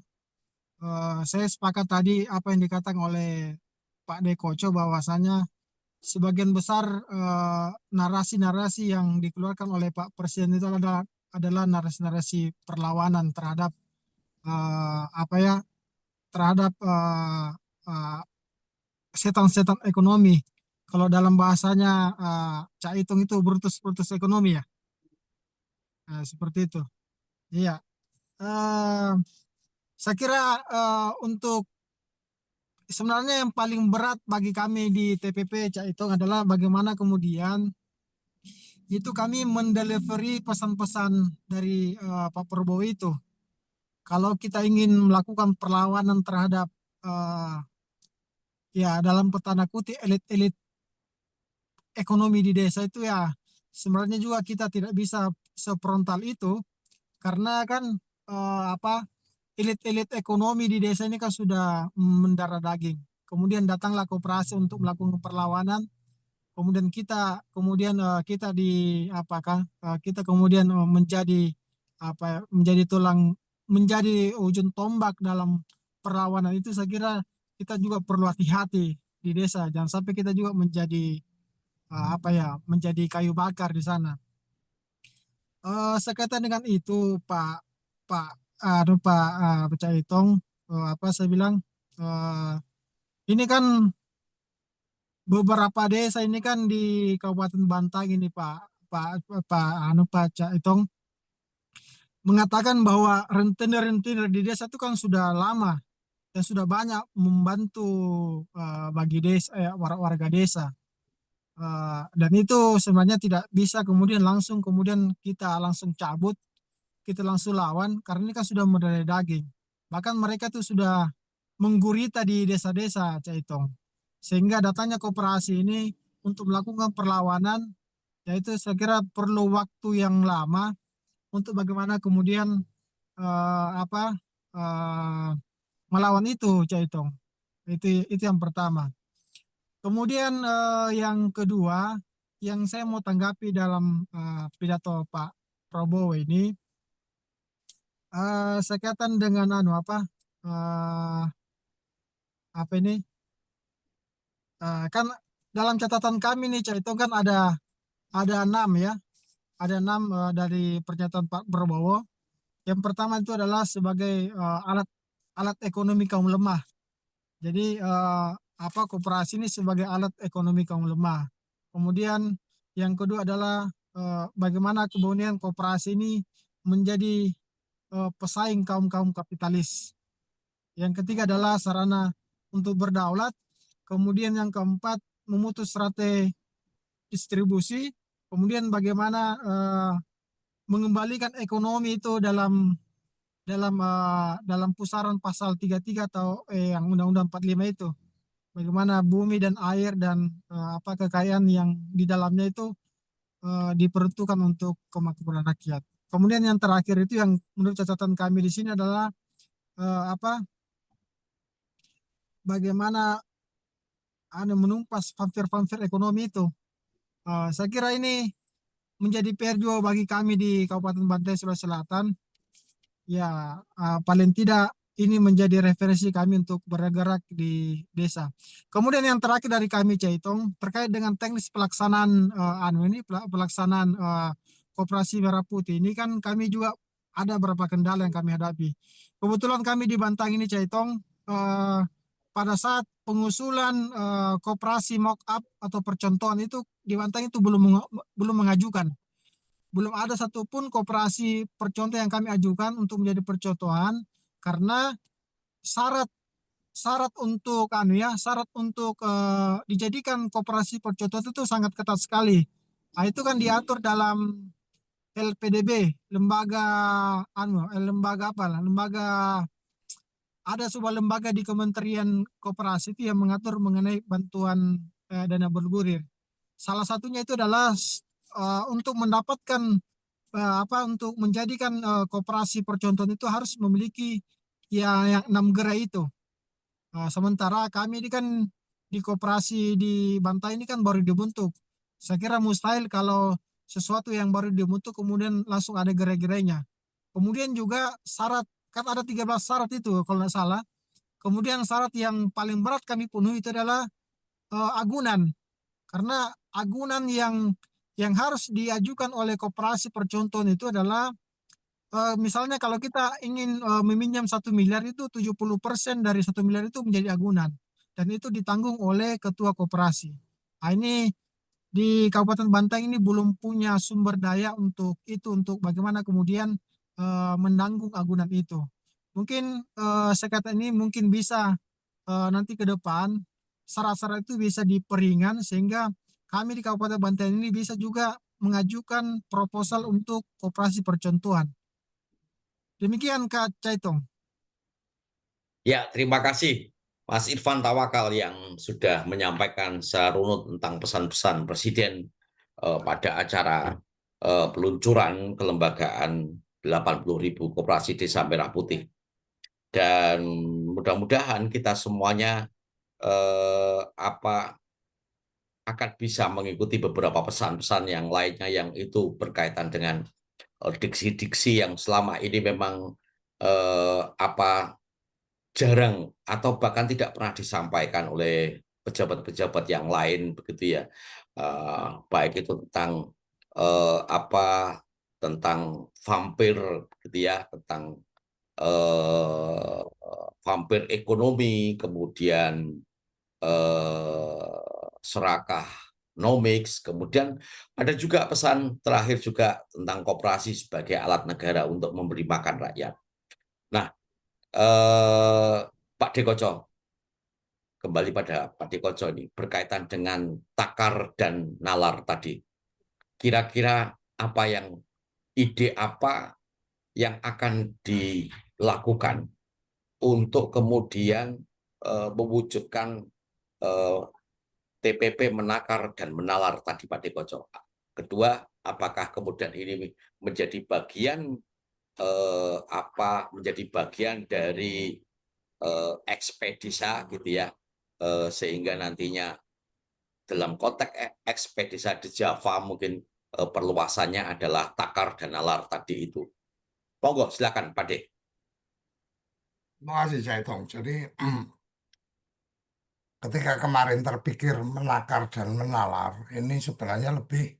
Saya sepakat tadi apa yang dikatakan oleh Pak Dekoco bahwasanya sebagian besar narasi-narasi yang dikeluarkan oleh Pak Presiden itu adalah narasi-narasi perlawanan terhadap terhadap setan-setan ekonomi. Kalau dalam bahasanya Cak Itong itu brutus-brutus ekonomi ya. Seperti itu. Iya. Saya kira untuk sebenarnya yang paling berat bagi kami di TPP Cak Itong adalah bagaimana kemudian itu kami mendelivery pesan-pesan dari Pak Prabowo itu. Kalau kita ingin melakukan perlawanan terhadap ya dalam tanda kutip elit-elit ekonomi di desa itu ya sebenarnya juga kita tidak bisa sefrontal itu karena kan elit-elit ekonomi di desa ini kan sudah mendarah daging. Kemudian datanglah koperasi untuk melakukan perlawanan. Kemudian kita kemudian menjadi menjadi ujung tombak dalam perlawanan itu. Saya kira kita juga perlu hati-hati di desa. Jangan sampai kita juga menjadi menjadi kayu bakar di sana. Sekaitan dengan itu Pak Cak Itong, saya bilang ini kan beberapa desa ini kan di Kabupaten Bantaeng ini Pak Cak Itong mengatakan bahwa rentenir-rentenir di desa itu kan sudah lama dan sudah banyak membantu bagi desa warga desa. Dan itu sebenarnya tidak bisa kemudian kita langsung cabut, kita langsung lawan karena ini kan sudah mendarah daging. Bahkan mereka tuh sudah menggurita di desa-desa Cak Itong. Sehingga datangnya koperasi ini untuk melakukan perlawanan, yaitu saya kira perlu waktu yang lama untuk bagaimana kemudian melawan itu Cak Itong. Itu yang pertama. Kemudian yang kedua, yang saya mau tanggapi dalam pidato Pak Prabowo ini, sekaitan dengan kan dalam catatan kami nih Cak Itong kan ada 6 ya. ada 6 dari pernyataan Pak Prabowo. Yang pertama itu adalah sebagai alat ekonomi kaum lemah. Jadi koperasi ini sebagai alat ekonomi kaum lemah. Kemudian yang kedua adalah bagaimana kemudian koperasi ini menjadi pesaing kaum kapitalis. Yang ketiga adalah sarana untuk berdaulat. Kemudian yang keempat memutus rantai distribusi. Kemudian bagaimana mengembalikan ekonomi itu dalam pusaran pasal 33 atau yang Undang-Undang 45 itu. Bagaimana bumi dan air dan kekayaan yang di dalamnya itu diperuntukkan untuk kemakmuran rakyat. Kemudian yang terakhir itu yang menurut catatan kami di sini adalah bagaimana menumpas vampir-vampir ekonomi itu. Saya kira ini menjadi PR juga bagi kami di Kabupaten Bantai Sulawesi Selatan. Ya, paling tidak ini menjadi referensi kami untuk bergerak di desa. Kemudian yang terakhir dari kami Caitong terkait dengan teknis pelaksanaan pelaksanaan koperasi merah putih ini kan kami juga ada beberapa kendala yang kami hadapi. Kebetulan kami di Bantang ini Caitong pada saat pengusulan koperasi mock up atau percontohan itu di Bantang itu belum mengajukan. Belum ada satupun koperasi percontoh yang kami ajukan untuk menjadi percontohan karena syarat untuk dijadikan koperasi percontohan itu sangat ketat sekali. Nah, itu kan diatur dalam LPDB, ada sebuah lembaga di Kementerian Koperasi itu yang mengatur mengenai bantuan dana bergulir. Salah satunya itu adalah untuk mendapatkan untuk menjadikan koperasi percontohan itu harus memiliki yang 6 gerai itu. Sementara kami ini kan di koperasi di Bantai ini kan baru dibentuk. Saya kira mustahil kalau sesuatu yang baru dibentuk kemudian langsung ada gerai-gerainya. Kemudian juga syarat, kan ada 13 syarat itu kalau tidak salah. Kemudian syarat yang paling berat kami penuhi itu adalah agunan. Karena agunan yang harus diajukan oleh koperasi percontohan itu adalah misalnya kalau kita ingin meminjam 1 miliar itu 70% dari 1 miliar itu menjadi agunan. Dan itu ditanggung oleh ketua koperasi. Nah, ini di Kabupaten Bantaeng ini belum punya sumber daya untuk bagaimana kemudian menanggung agunan itu. Mungkin saya kata ini mungkin bisa nanti ke depan syarat-syarat itu bisa diperingan sehingga kami di Kabupaten Bantaeng ini bisa juga mengajukan proposal untuk koperasi percontohan. Demikian Kak Caitong. Ya, terima kasih Mas Irfan Tawakal yang sudah menyampaikan serunut tentang pesan-pesan Presiden pada acara peluncuran kelembagaan 80.000 koperasi desa merah putih. Dan mudah-mudahan kita semuanya akan bisa mengikuti beberapa pesan-pesan yang lainnya yang itu berkaitan dengan diksi-diksi yang selama ini memang jarang atau bahkan tidak pernah disampaikan oleh pejabat-pejabat yang lain begitu ya, baik itu tentang tentang vampir gitu ya, tentang vampir ekonomi, kemudian serakah nomics, kemudian ada juga pesan terakhir juga tentang koperasi sebagai alat negara untuk memberi makan rakyat. Nah, Pak Dekoco, kembali pada Pak Dekoco ini berkaitan dengan takar dan nalar tadi. Kira-kira ide apa yang akan dilakukan untuk kemudian mewujudkan TPP menakar dan menalar tadi Pak Dekoco. Kedua, apakah kemudian ini menjadi bagian dari ekspedisa gitu ya, sehingga nantinya dalam konteks ekspedisa di Java mungkin perluasannya adalah takar dan nalar tadi itu. Monggo silakan Pak De. Terima kasih Caitong. Jadi ketika kemarin terpikir menakar dan menalar, ini sebenarnya lebih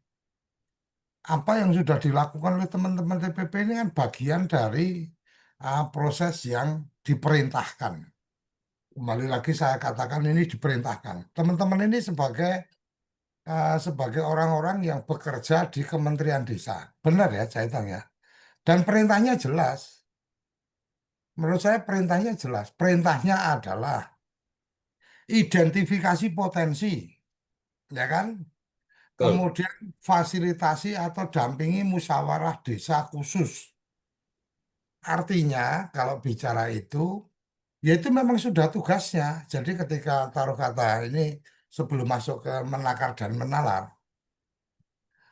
apa yang sudah dilakukan oleh teman-teman TPP ini kan bagian dari proses yang diperintahkan. Kembali lagi saya katakan ini diperintahkan. Teman-teman ini sebagai orang-orang yang bekerja di Kementerian Desa. Benar ya, saya hitung ya. Dan perintahnya jelas. Menurut saya perintahnya jelas. Perintahnya adalah identifikasi potensi, ya kan? Betul. Kemudian fasilitasi atau dampingi musyawarah desa khusus. Artinya kalau bicara itu, ya itu memang sudah tugasnya. Jadi ketika taruh kata ini sebelum masuk ke menakar dan menalar,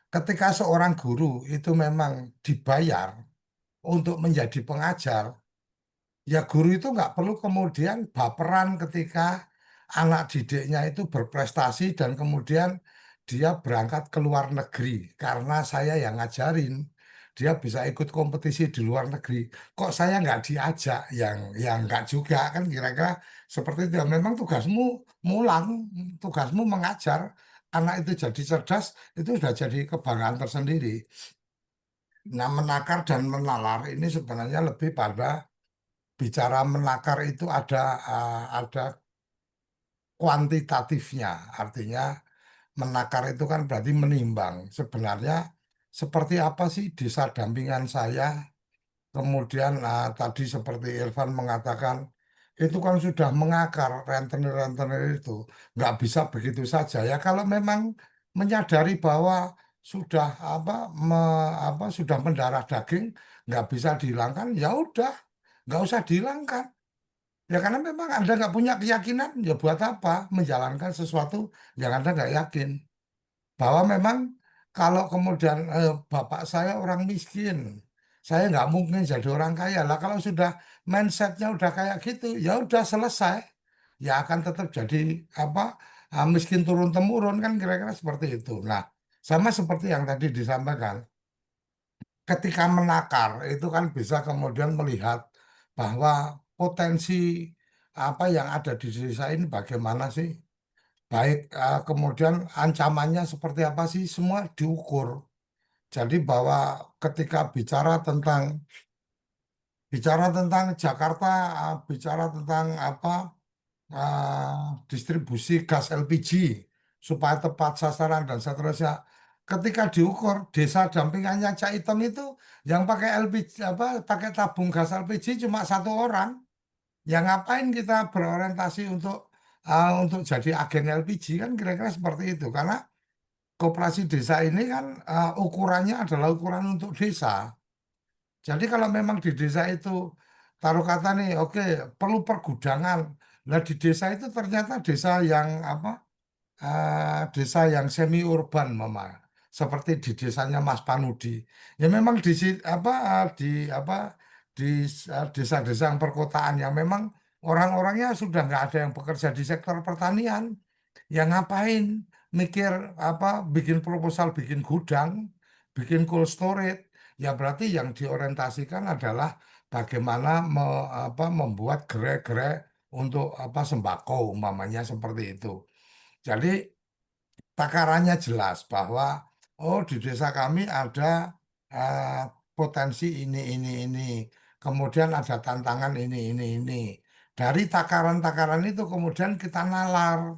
ketika seorang guru itu memang dibayar untuk menjadi pengajar, ya guru itu nggak perlu kemudian baperan ketika anak didiknya itu berprestasi dan kemudian dia berangkat ke luar negeri karena saya yang ngajarin. Dia bisa ikut kompetisi di luar negeri. Kok saya nggak diajak? Yang nggak juga kan kira-kira seperti itu. Memang tugasmu mulang, tugasmu mengajar. Anak itu jadi cerdas, itu sudah jadi kebanggaan tersendiri. Nah, menakar dan menalar ini sebenarnya lebih pada bicara menakar itu ada kuantitatifnya, artinya menakar itu kan berarti menimbang. Sebenarnya seperti apa sih desa dampingan saya? Kemudian tadi seperti Irfan mengatakan itu kan sudah mengakar rentenir-rentenir itu nggak bisa begitu saja ya. Kalau memang menyadari bahwa sudah sudah mendarah daging nggak bisa dihilangkan ya udah nggak usah dihilangkan. Ya karena memang Anda nggak punya keyakinan, ya buat apa menjalankan sesuatu yang Anda nggak yakin. Bahwa memang kalau kemudian bapak saya orang miskin, saya nggak mungkin jadi orang kaya. Lah kalau sudah mindsetnya udah kayak gitu, ya udah selesai. Ya akan tetap jadi apa miskin turun temurun kan kira-kira seperti itu. Nah, sama seperti yang tadi disampaikan, ketika menakar itu kan bisa kemudian melihat bahwa potensi apa yang ada di desa ini bagaimana sih? Baik, kemudian ancamannya seperti apa sih? Semua diukur. Jadi bahwa ketika bicara tentang Jakarta, bicara tentang apa distribusi gas LPG supaya tepat sasaran dan seterusnya. Ketika diukur desa dampingannya Cak Item itu yang pakai LPG pakai tabung gas LPG cuma 1 orang. Yang ngapain kita berorientasi untuk jadi agen LPG kan kira-kira seperti itu karena koperasi desa ini kan ukurannya adalah ukuran untuk desa. Jadi kalau memang di desa itu taruh kata nih, oke perlu pergudangan. Nah di desa itu ternyata desa yang semi urban mama seperti di desanya Mas Panudi ya memang di desa-desa yang perkotaan yang memang orang-orangnya sudah nggak ada yang bekerja di sektor pertanian yang ngapain mikir bikin proposal bikin gudang bikin cold storage ya berarti yang diorientasikan adalah bagaimana membuat gerai-gerai untuk sembako umpamanya seperti itu. Jadi takarannya jelas bahwa oh di desa kami ada eh, potensi ini. Kemudian ada tantangan ini. Dari takaran-takaran itu kemudian kita nalar,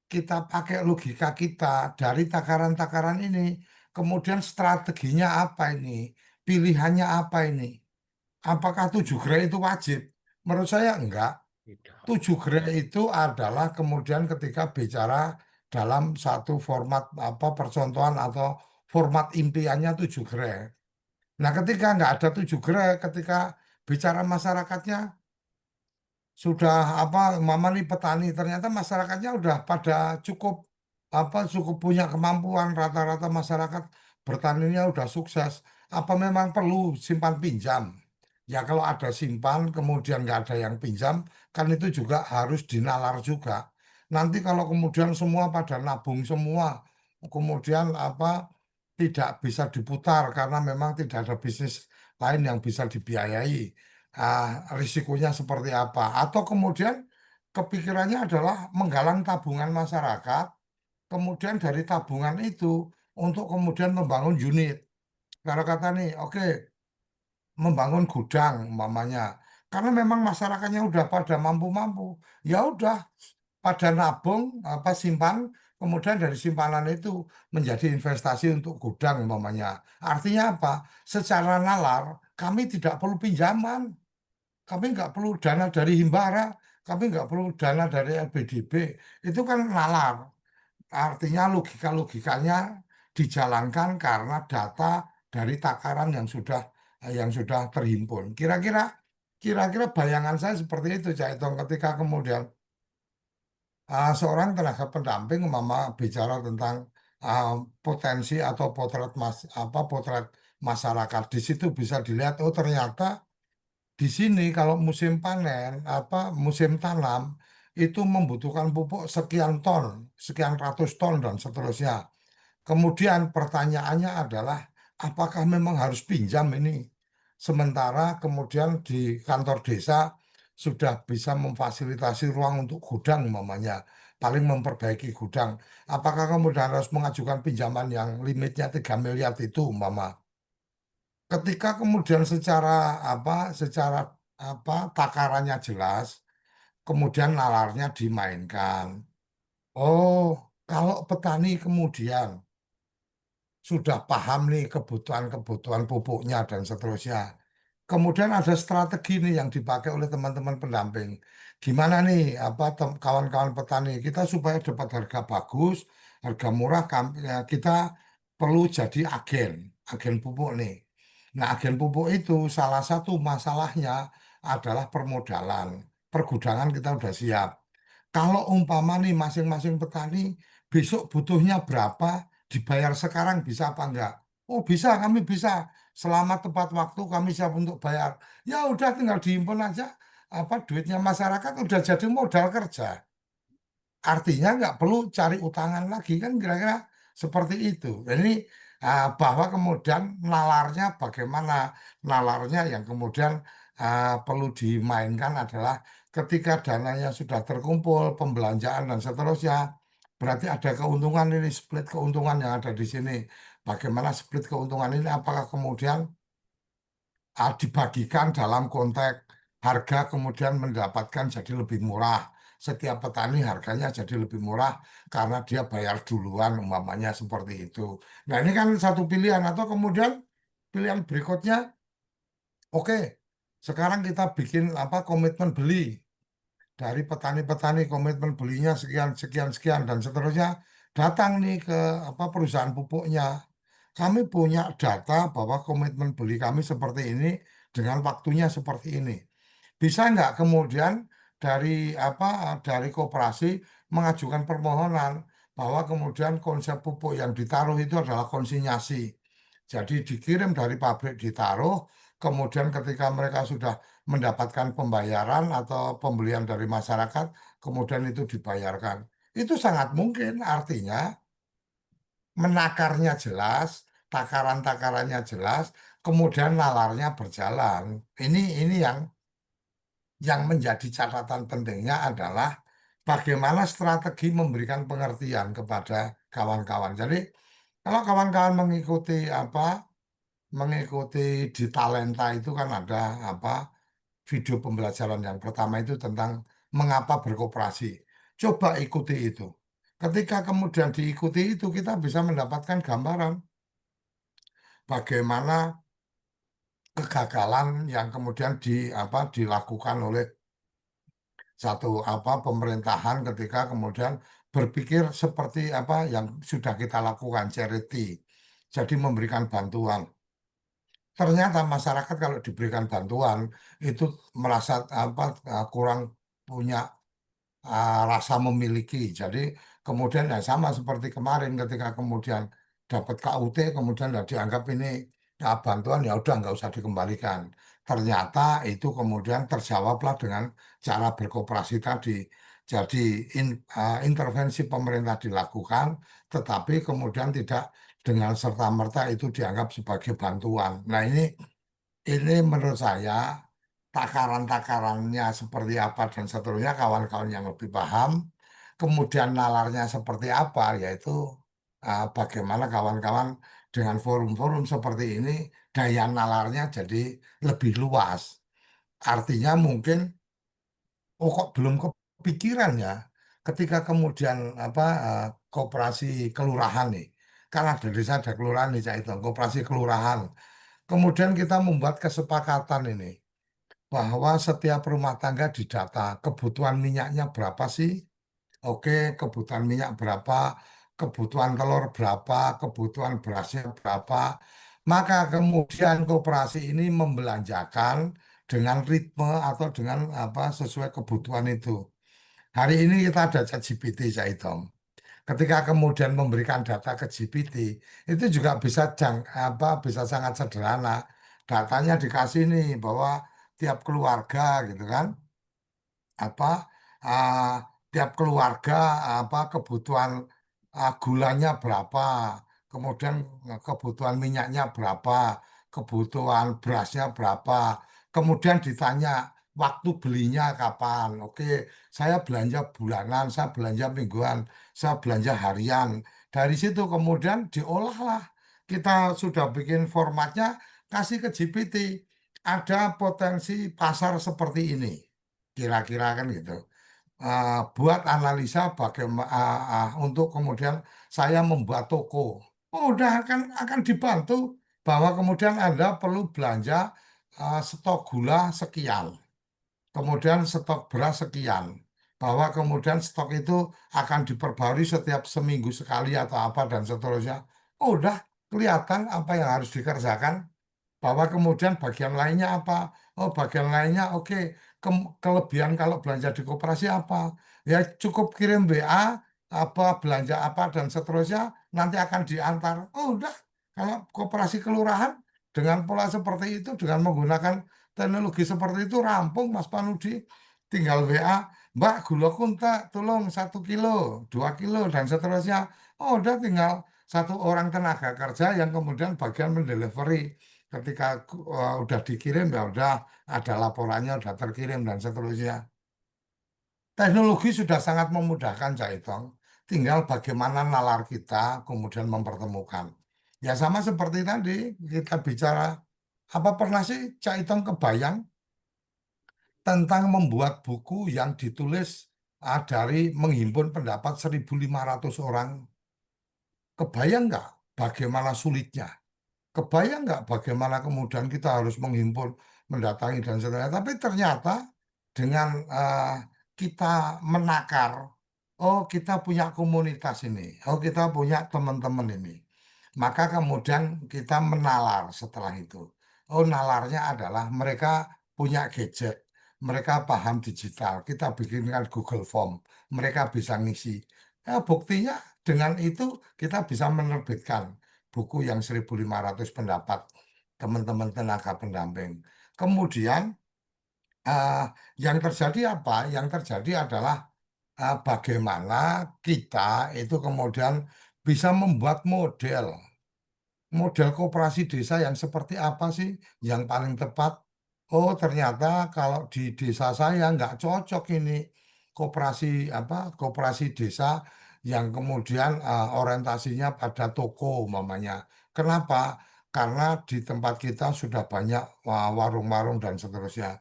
kita pakai logika kita dari takaran-takaran ini. Kemudian strateginya apa ini? Pilihannya apa ini? Apakah 7 gerai itu wajib? Menurut saya enggak. Tidak. 7 gerai itu adalah kemudian ketika bicara dalam satu format percontohan atau format impiannya 7 gerai. Nah, ketika nggak ada 7 gerai, ketika bicara masyarakatnya sudah mama nih petani ternyata masyarakatnya udah pada cukup cukup punya kemampuan rata-rata masyarakat bertaninya udah sukses apa memang perlu simpan pinjam ya kalau ada simpan kemudian nggak ada yang pinjam kan itu juga harus dinalar juga nanti kalau kemudian semua pada nabung semua kemudian tidak bisa diputar karena memang tidak ada bisnis lain yang bisa dibiayai ah, risikonya seperti apa. Atau kemudian kepikirannya adalah menggalang tabungan masyarakat, kemudian dari tabungan itu untuk kemudian membangun unit. Kalau kata nih, oke, membangun gudang umpamanya. Karena memang masyarakatnya udah pada mampu-mampu. Ya udah, pada nabung apa simpan, kemudian dari simpanan itu menjadi investasi untuk gudang umpamanya. Artinya apa? Secara nalar kami tidak perlu pinjaman, kami nggak perlu dana dari Himbara, kami nggak perlu dana dari LPDB. Itu kan nalar. Artinya logika-logikanya dijalankan karena data dari takaran yang sudah terhimpun. Kira-kira bayangan saya seperti itu, Cak Itong, ketika kemudian seorang tenaga pendamping mama bicara tentang ah, potensi atau potret masyarakat. Di situ bisa dilihat, oh ternyata di sini kalau musim panen musim tanam itu membutuhkan pupuk sekian ton, sekian ratus ton dan seterusnya. Kemudian pertanyaannya adalah apakah memang harus pinjam ini? Sementara kemudian di kantor desa sudah bisa memfasilitasi ruang untuk gudang umpamanya, paling memperbaiki gudang. Apakah kemudian harus mengajukan pinjaman yang limitnya 3 miliar itu umpama? Ketika kemudian secara takarannya jelas, kemudian nalarnya dimainkan. Oh, kalau petani kemudian sudah paham nih kebutuhan-kebutuhan pupuknya dan seterusnya. Kemudian ada strategi nih yang dipakai oleh teman-teman pendamping. Gimana nih kawan-kawan petani kita supaya dapat harga bagus, harga murah, kita perlu jadi agen pupuk nih. Nah, agen pupuk itu salah satu masalahnya adalah permodalan. Pergudangan kita udah siap. Kalau umpama nih masing-masing petani besok butuhnya berapa, dibayar sekarang bisa apa enggak? Oh bisa, kami bisa. Selama tepat waktu kami siap untuk bayar. Ya udah tinggal diimpun aja duitnya masyarakat udah jadi modal kerja. Artinya nggak perlu cari utangan lagi kan kira-kira seperti itu. Ini bahwa kemudian bagaimana nalarnya yang kemudian perlu dimainkan adalah ketika dananya sudah terkumpul, pembelanjaan dan seterusnya, berarti ada keuntungan ini, split keuntungan yang ada di sini. Bagaimana split keuntungan ini? Apakah kemudian dibagikan dalam konteks harga kemudian mendapatkan jadi lebih murah. Setiap petani harganya jadi lebih murah karena dia bayar duluan umpamanya seperti itu. Nah ini kan satu pilihan atau kemudian pilihan berikutnya, oke, sekarang kita bikin komitmen beli dari petani-petani komitmen belinya sekian sekian sekian dan seterusnya datang nih ke perusahaan pupuknya. Kami punya data bahwa komitmen beli kami seperti ini dengan waktunya seperti ini. Bisa nggak kemudian dari dari koperasi mengajukan permohonan bahwa kemudian konsep pupuk yang ditaruh itu adalah konsinyasi. Jadi dikirim dari pabrik ditaruh, kemudian ketika mereka sudah mendapatkan pembayaran atau pembelian dari masyarakat, kemudian itu dibayarkan. Itu sangat mungkin, artinya menakarnya jelas, takaran-takarannya jelas, kemudian nalarnya berjalan. Ini yang menjadi catatan pentingnya adalah bagaimana strategi memberikan pengertian kepada kawan-kawan. Jadi kalau kawan-kawan mengikuti di talenta itu kan ada video pembelajaran yang pertama itu tentang mengapa berkoperasi. Coba ikuti itu. Ketika kemudian diikuti itu kita bisa mendapatkan gambaran bagaimana kegagalan yang kemudian dilakukan oleh satu pemerintahan ketika kemudian berpikir seperti apa yang sudah kita lakukan charity. Jadi memberikan bantuan. Ternyata masyarakat kalau diberikan bantuan itu merasa kurang punya rasa memiliki. Jadi kemudian ya sama seperti kemarin ketika kemudian dapat KUT kemudian ya dianggap ini bantuan ya udah nggak usah dikembalikan. Ternyata itu kemudian terjawablah dengan cara berkoperasi tadi. Jadi intervensi pemerintah dilakukan, tetapi kemudian tidak dengan serta-merta itu dianggap sebagai bantuan. Nah ini menurut saya takaran-takarannya seperti apa dan seterusnya kawan-kawan yang lebih paham. Kemudian nalarnya seperti apa, yaitu bagaimana kawan-kawan dengan forum-forum seperti ini daya nalarnya jadi lebih luas. Artinya mungkin kok belum kepikiran ya ketika kemudian koperasi kelurahan nih. Kan ada desa ada kelurahan nih Cak Itong, koperasi kelurahan. Kemudian kita membuat kesepakatan ini bahwa setiap rumah tangga didata kebutuhan minyaknya berapa sih? Oke, kebutuhan minyak berapa, kebutuhan telur berapa, kebutuhan berasnya berapa. Maka kemudian koperasi ini membelanjakan dengan ritme atau dengan sesuai kebutuhan itu. Hari ini kita ada ChatGPT, saya hitung. Ketika kemudian memberikan data ke GPT, itu juga bisa sangat sederhana. Datanya dikasih nih bahwa tiap keluarga gitu kan apa ah, tiap keluarga kebutuhan gulanya berapa, kemudian kebutuhan minyaknya berapa, kebutuhan berasnya berapa, kemudian ditanya waktu belinya kapan. Oke, saya belanja bulanan, saya belanja mingguan, saya belanja harian. Dari situ kemudian diolahlah. Kita sudah bikin formatnya, kasih ke GPT. Ada potensi pasar seperti ini kira-kira kan gitu. Buat analisa bagaimana untuk kemudian saya membuat toko. Oh, udah akan dibantu bahwa kemudian Anda perlu belanja stok gula sekian, kemudian stok beras sekian, bahwa kemudian stok itu akan diperbarui setiap seminggu sekali atau apa dan seterusnya. Oh, udah kelihatan apa yang harus dikerjakan bahwa kemudian bagian lainnya apa? Oh, bagian lainnya oke. Kelebihan kalau belanja di koperasi apa? Ya cukup kirim WA apa belanja apa dan seterusnya nanti akan diantar. Oh, udah. Kalau koperasi kelurahan dengan pola seperti itu dengan menggunakan teknologi seperti itu rampung Mas Panudi. Tinggal WA, Mbak gula kunta tolong 1 kilo, 2 kilo dan seterusnya. Oh, udah tinggal satu orang tenaga kerja yang kemudian bagian mendelivery ketika udah dikirim ya udah ada laporannya udah terkirim dan seterusnya. Teknologi sudah sangat memudahkan Cak Itong. Tinggal bagaimana nalar kita kemudian mempertemukan. Ya sama seperti tadi kita bicara apa pernah sih Cak Itong kebayang tentang membuat buku yang ditulis dari menghimpun pendapat 1.500 orang. Kebayang nggak bagaimana sulitnya? Kebayang nggak bagaimana kemudian kita harus menghimpun, mendatangi dan sebagainya. Tapi ternyata dengan kita menakar, oh kita punya komunitas ini, oh kita punya teman-teman ini. Maka kemudian kita menalar setelah itu. Oh nalarnya adalah mereka punya gadget, mereka paham digital, kita bikinkan Google Form, mereka bisa ngisi. Ya, buktinya dengan itu kita bisa menerbitkan buku yang 1.500 pendapat teman-teman tenaga pendamping. Kemudian eh, yang terjadi apa? Yang terjadi adalah bagaimana kita itu kemudian bisa membuat model koperasi desa yang seperti apa sih yang paling tepat? Oh, ternyata kalau di desa saya nggak cocok ini koperasi desa yang kemudian orientasinya pada toko umpamanya. Kenapa? Karena di tempat kita sudah banyak warung-warung dan seterusnya.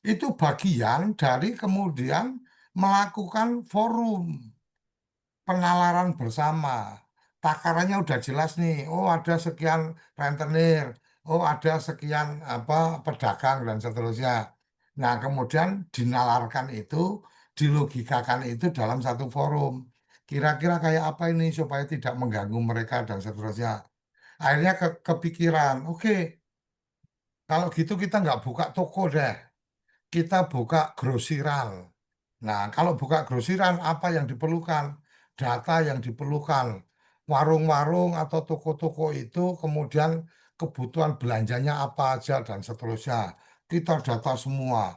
Itu bagian dari kemudian melakukan forum penalaran bersama. Takarannya udah jelas nih. Oh, ada sekian rentenir. Oh, ada sekian pedagang dan seterusnya. Nah, kemudian dinalarkan itu, dilogikakan itu dalam satu forum. Kira-kira kayak apa ini supaya tidak mengganggu mereka dan seterusnya. Akhirnya kepikiran, oke, kalau gitu kita nggak buka toko deh, kita buka grosiran. Nah, kalau buka grosiran, apa yang diperlukan? Data yang diperlukan. Warung-warung atau toko-toko itu kemudian kebutuhan belanjanya apa aja dan seterusnya. Kita data semua.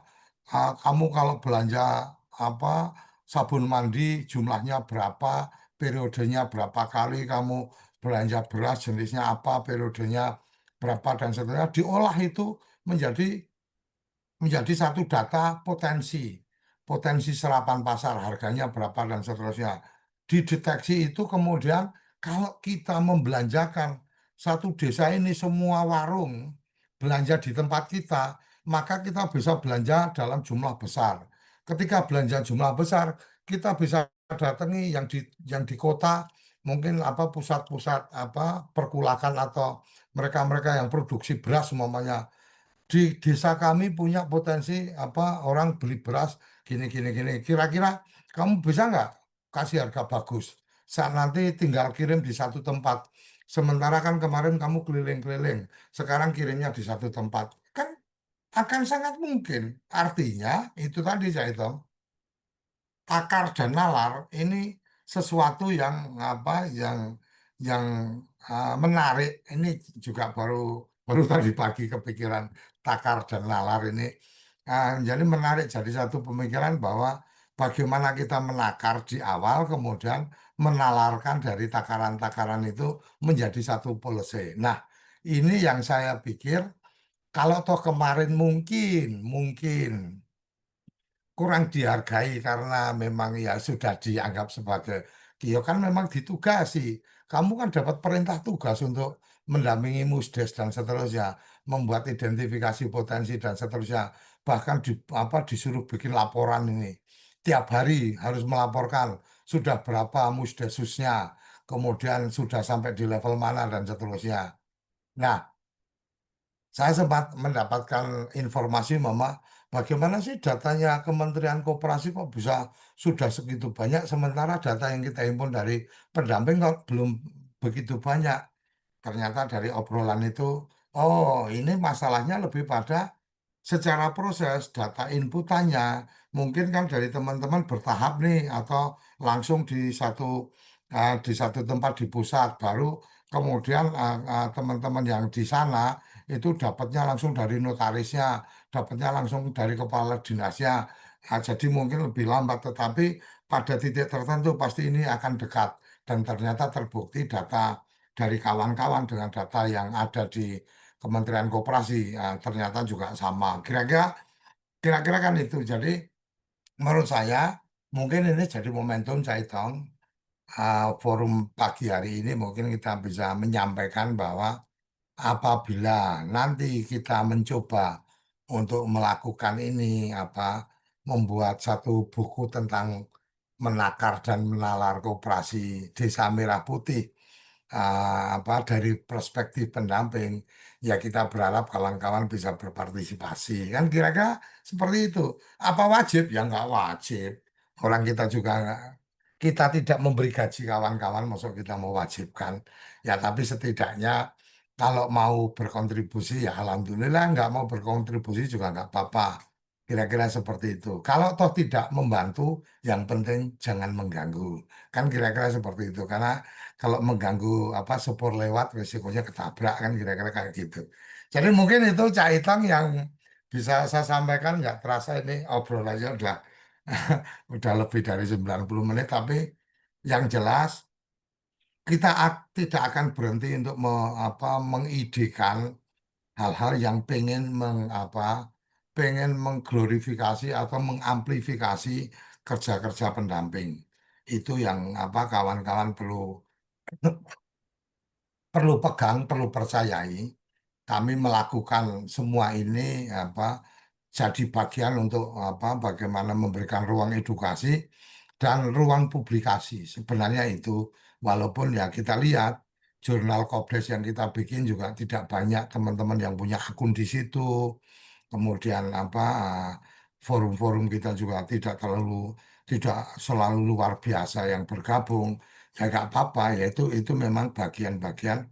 Kamu kalau belanja apa sabun mandi jumlahnya berapa, periodenya berapa kali kamu belanja beras jenisnya apa, periodenya berapa dan seterusnya. Diolah itu menjadi menjadi satu data potensi serapan pasar harganya berapa dan seterusnya. Dideteksi itu kemudian kalau kita membelanjakan satu desa ini semua warung belanja di tempat kita, maka kita bisa belanja dalam jumlah besar. Ketika belanja jumlah besar, kita bisa datangi yang di kota, mungkin apa pusat-pusat apa perkulakan atau mereka-mereka yang produksi beras umpamanya di desa kami punya potensi apa orang beli beras gini gini gini. Kira-kira kamu bisa nggak kasih harga bagus? Saat nanti tinggal kirim di satu tempat. Sementara kan kemarin kamu keliling-keliling, sekarang kirimnya di satu tempat. Kan akan sangat mungkin. Artinya itu tadi saya itu akar dan nalar ini sesuatu yang apa yang menarik. Ini juga baru baru tadi pagi kepikiran takar dan nalar ini. Jadi menarik jadi satu pemikiran bahwa bagaimana kita menakar di awal kemudian menalarkan dari takaran-takaran itu menjadi satu policy. Nah, ini yang saya pikir kalau toh kemarin mungkin kurang dihargai karena memang ya sudah dianggap sebagai Tio kan memang ditugasi. Kamu kan dapat perintah tugas untuk mendampingi Musdes dan seterusnya, membuat identifikasi potensi dan seterusnya. Bahkan disuruh bikin laporan ini. Tiap hari harus melaporkan sudah berapa Musdesusnya, kemudian sudah sampai di level mana dan seterusnya. Nah, saya sempat mendapatkan informasi, Mama, bagaimana sih datanya Kementerian Koperasi kok bisa sudah segitu banyak, sementara data yang kita himpun dari pendamping kok belum begitu banyak. Ternyata dari obrolan itu, oh ini masalahnya lebih pada secara proses data inputannya. Mungkin kan dari teman-teman bertahap nih, atau langsung di satu tempat di pusat, baru kemudian teman-teman yang di sana itu dapatnya langsung dari notarisnya, dapatnya langsung dari kepala dinasnya. Jadi mungkin lebih lambat, tetapi pada titik tertentu pasti ini akan dekat. Dan ternyata terbukti data dari kawan-kawan dengan data yang ada di Kementerian Koperasi ternyata juga sama. Kira-kira kan itu. Jadi menurut saya mungkin ini jadi momentum Caitong, forum pagi hari ini mungkin kita bisa menyampaikan bahwa apabila nanti kita mencoba untuk melakukan ini membuat satu buku tentang menakar dan menalar koperasi Desa Merah Putih, dari perspektif pendamping, ya kita berharap kawan-kawan bisa berpartisipasi kan kira-kira seperti itu. Apa wajib? Ya nggak wajib. Orang kita juga kita tidak memberi gaji kawan-kawan, maksud kita mewajibkan. Ya tapi setidaknya kalau mau berkontribusi ya alhamdulillah, nggak mau berkontribusi juga nggak apa-apa. Kira-kira seperti itu. Kalau toh tidak membantu, yang penting jangan mengganggu. Kan kira-kira seperti itu. Karena kalau mengganggu sepur lewat risikonya ketabrak kan kira-kira kayak gitu. Jadi mungkin itu Cak Itang yang bisa saya sampaikan. Nggak terasa ini obrolannya udah lebih dari 90 menit, tapi yang jelas kita tidak akan berhenti untuk mengidekan hal-hal yang pengen mengglorifikasi atau mengamplifikasi kerja-kerja pendamping. Itu yang kawan-kawan perlu perlu pegang, perlu percayai. Kami melakukan semua ini jadi bagian untuk bagaimana memberikan ruang edukasi dan ruang publikasi. Sebenarnya itu, walaupun ya kita lihat jurnal Kobres yang kita bikin juga tidak banyak teman-teman yang punya akun di situ. Kemudian forum-forum kita juga tidak selalu luar biasa yang bergabung. Ya nggak apa-apa, ya itu memang bagian-bagian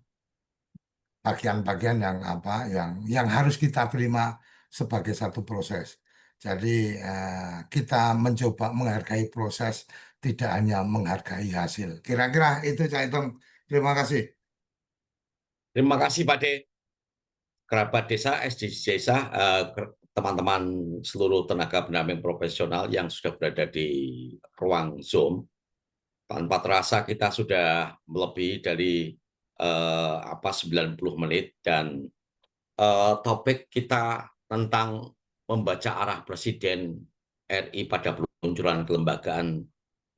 yang harus kita terima sebagai satu proses. Jadi kita mencoba menghargai proses, tidak hanya menghargai hasil. Kira-kira itu Cak Itong. Terima kasih. Terima kasih Pak De. Kerabat desa, SDG desa, teman-teman seluruh tenaga pendamping profesional yang sudah berada di ruang Zoom. Tanpa terasa kita sudah melebihi dari 90 menit, dan topik kita tentang membaca arah Presiden RI pada peluncuran kelembagaan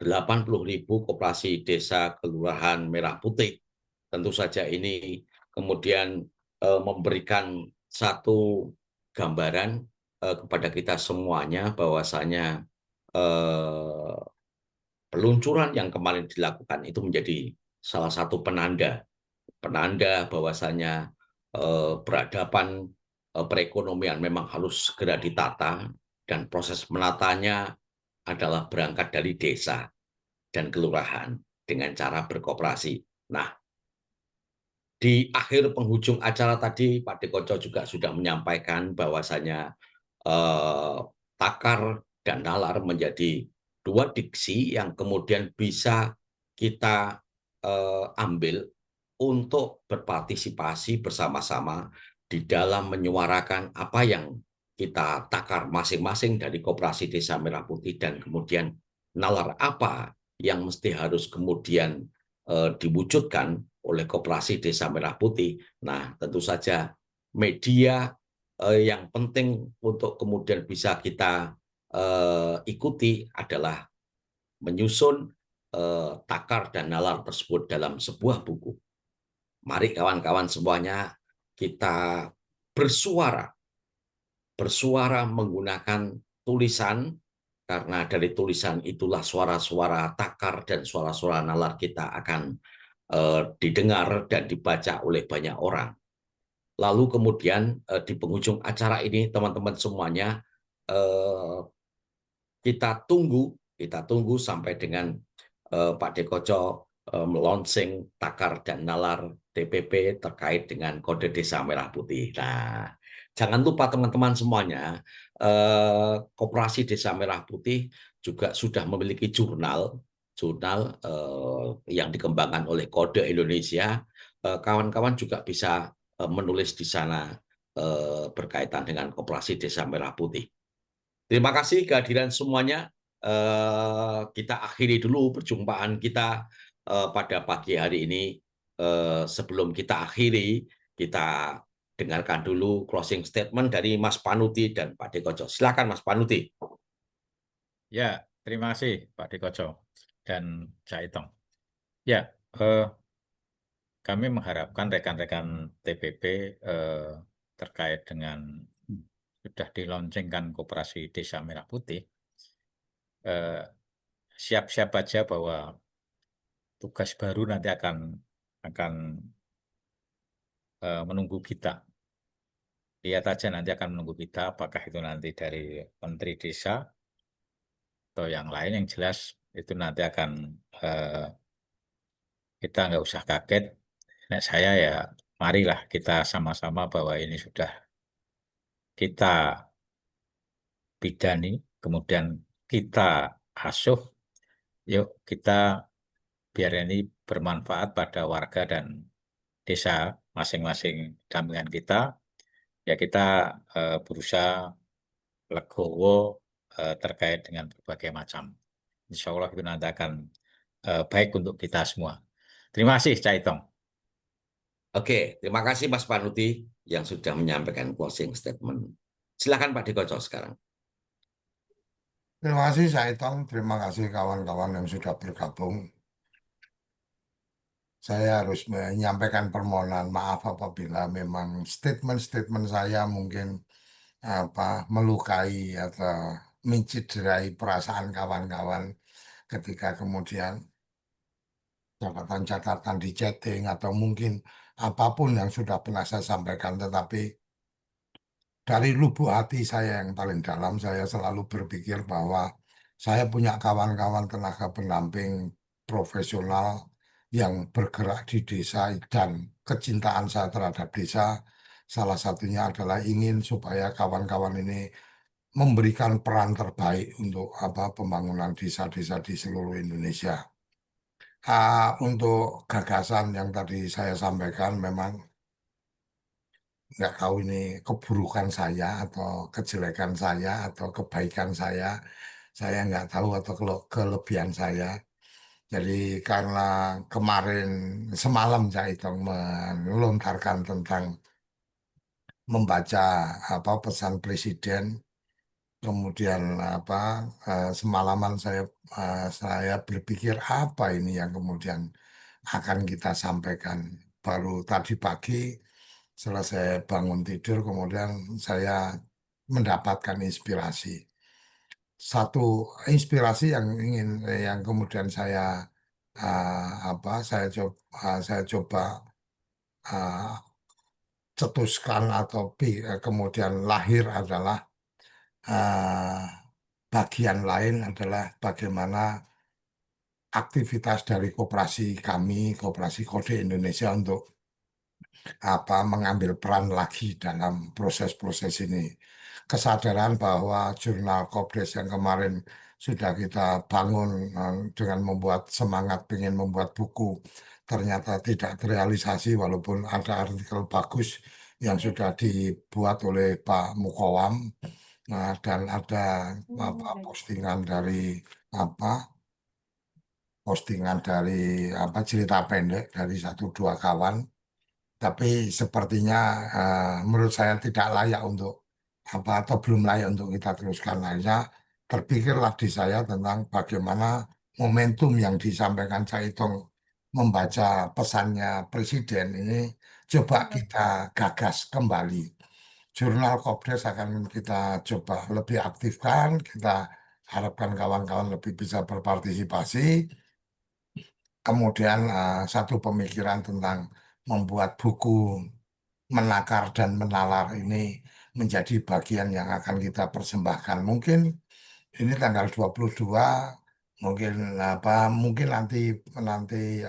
80.000 koperasi desa kelurahan Merah Putih. Tentu saja ini kemudian memberikan satu gambaran kepada kita semuanya bahwasanya peluncuran yang kemarin dilakukan itu menjadi salah satu penanda bahwasanya peradaban perekonomian memang harus segera ditata, dan proses menatanya adalah berangkat dari desa dan kelurahan dengan cara berkooperasi. Nah, di akhir penghujung acara tadi Pak Dekoco juga sudah menyampaikan bahwasanya takar dan nalar menjadi dua diksi yang kemudian bisa kita ambil untuk berpartisipasi bersama-sama di dalam menyuarakan apa yang kita takar masing-masing dari Koperasi Desa Merah Putih, dan kemudian nalar apa yang mesti harus kemudian diwujudkan oleh Koperasi Desa Merah Putih. Nah, tentu saja media yang penting untuk kemudian bisa kita ikuti adalah menyusun takar dan nalar tersebut dalam sebuah buku. Mari kawan-kawan semuanya kita bersuara menggunakan tulisan, karena dari tulisan itulah suara-suara takar dan suara-suara nalar kita akan didengar dan dibaca oleh banyak orang. Lalu kemudian di penghujung acara ini teman-teman semuanya kita tunggu sampai dengan Pak Dekoco launching takar dan nalar TPP terkait dengan kode Desa Merah Putih. Nah, jangan lupa teman-teman semuanya, Koperasi Desa Merah Putih juga sudah memiliki jurnal yang dikembangkan oleh Kode Indonesia. Kawan-kawan juga bisa menulis di sana berkaitan dengan Koperasi Desa Merah Putih. Terima kasih kehadiran semuanya. Kita akhiri dulu perjumpaan kita pada pagi hari ini. Sebelum kita akhiri, kita dengarkan dulu closing statement dari Mas Panuti dan Pak Dekoco. Silakan Mas Panuti. Ya, terima kasih Pak Dekoco dan Caitong. Ya, kami mengharapkan rekan-rekan TPP terkait dengan sudah dilaunchingkan Koperasi Desa Merah Putih, siap-siap aja bahwa tugas baru nanti akan menunggu kita. Lihat aja nanti akan menunggu kita, apakah itu nanti dari Menteri Desa atau yang lain. Yang jelas itu nanti akan kita nggak usah kaget. Nah, saya ya marilah kita sama-sama bahwa ini sudah kita bidani, kemudian kita asuh, yuk kita biar ini bermanfaat pada warga dan desa masing-masing dampingan kita. Ya kita berusaha legowo terkait dengan berbagai macam. Insya Allah itu nanti akan baik untuk kita semua. Terima kasih, Caitong. Oke, terima kasih Mas Panuti yang sudah menyampaikan closing statement. Silakan Pak Dekoco sekarang. Terima kasih Saitong, terima kasih kawan-kawan yang sudah bergabung. Saya harus menyampaikan permohonan maaf apabila memang statement-statement saya mungkin melukai atau mencederai perasaan kawan-kawan ketika kemudian catatan-catatan di chatting atau mungkin apapun yang sudah pernah saya sampaikan, tetapi dari lubuk hati saya yang paling dalam, saya selalu berpikir bahwa saya punya kawan-kawan tenaga pendamping profesional yang bergerak di desa, dan kecintaan saya terhadap desa salah satunya adalah ingin supaya kawan-kawan ini memberikan peran terbaik untuk pembangunan desa-desa di seluruh Indonesia. Untuk gagasan yang tadi saya sampaikan, memang nggak tahu ini keburukan saya atau kejelekan saya atau kebaikan saya nggak tahu, atau kelebihan saya. Jadi karena kemarin semalam saya itu melontarkan tentang membaca pesan presiden Kemudian semalaman saya berpikir apa ini yang kemudian akan kita sampaikan. Baru tadi pagi selesai bangun tidur, kemudian saya mendapatkan inspirasi. Satu inspirasi yang kemudian saya coba uh, cetuskan atau kemudian lahir adalah uh, bagian lain adalah bagaimana aktivitas dari koperasi kami, Koperasi Kode Indonesia untuk mengambil peran lagi dalam proses-proses ini. Kesadaran bahwa jurnal Kopdes yang kemarin sudah kita bangun dengan membuat semangat ingin membuat buku, ternyata tidak terrealisasi walaupun ada artikel bagus yang sudah dibuat oleh Pak Mukawam. Dan ada postingan dari apa cerita pendek dari 1-2 kawan, tapi sepertinya menurut saya tidak layak untuk atau belum layak untuk kita teruskan. Akhirnya terpikirlah di saya tentang bagaimana momentum yang disampaikan Caitong membaca pesannya Presiden ini coba kita gagas kembali. Jurnal Kopdes akan kita coba lebih aktifkan, kita harapkan kawan-kawan lebih bisa berpartisipasi. Kemudian satu pemikiran tentang membuat buku menakar dan menalar ini menjadi bagian yang akan kita persembahkan. Mungkin ini tanggal 22, mungkin mungkin nanti nanti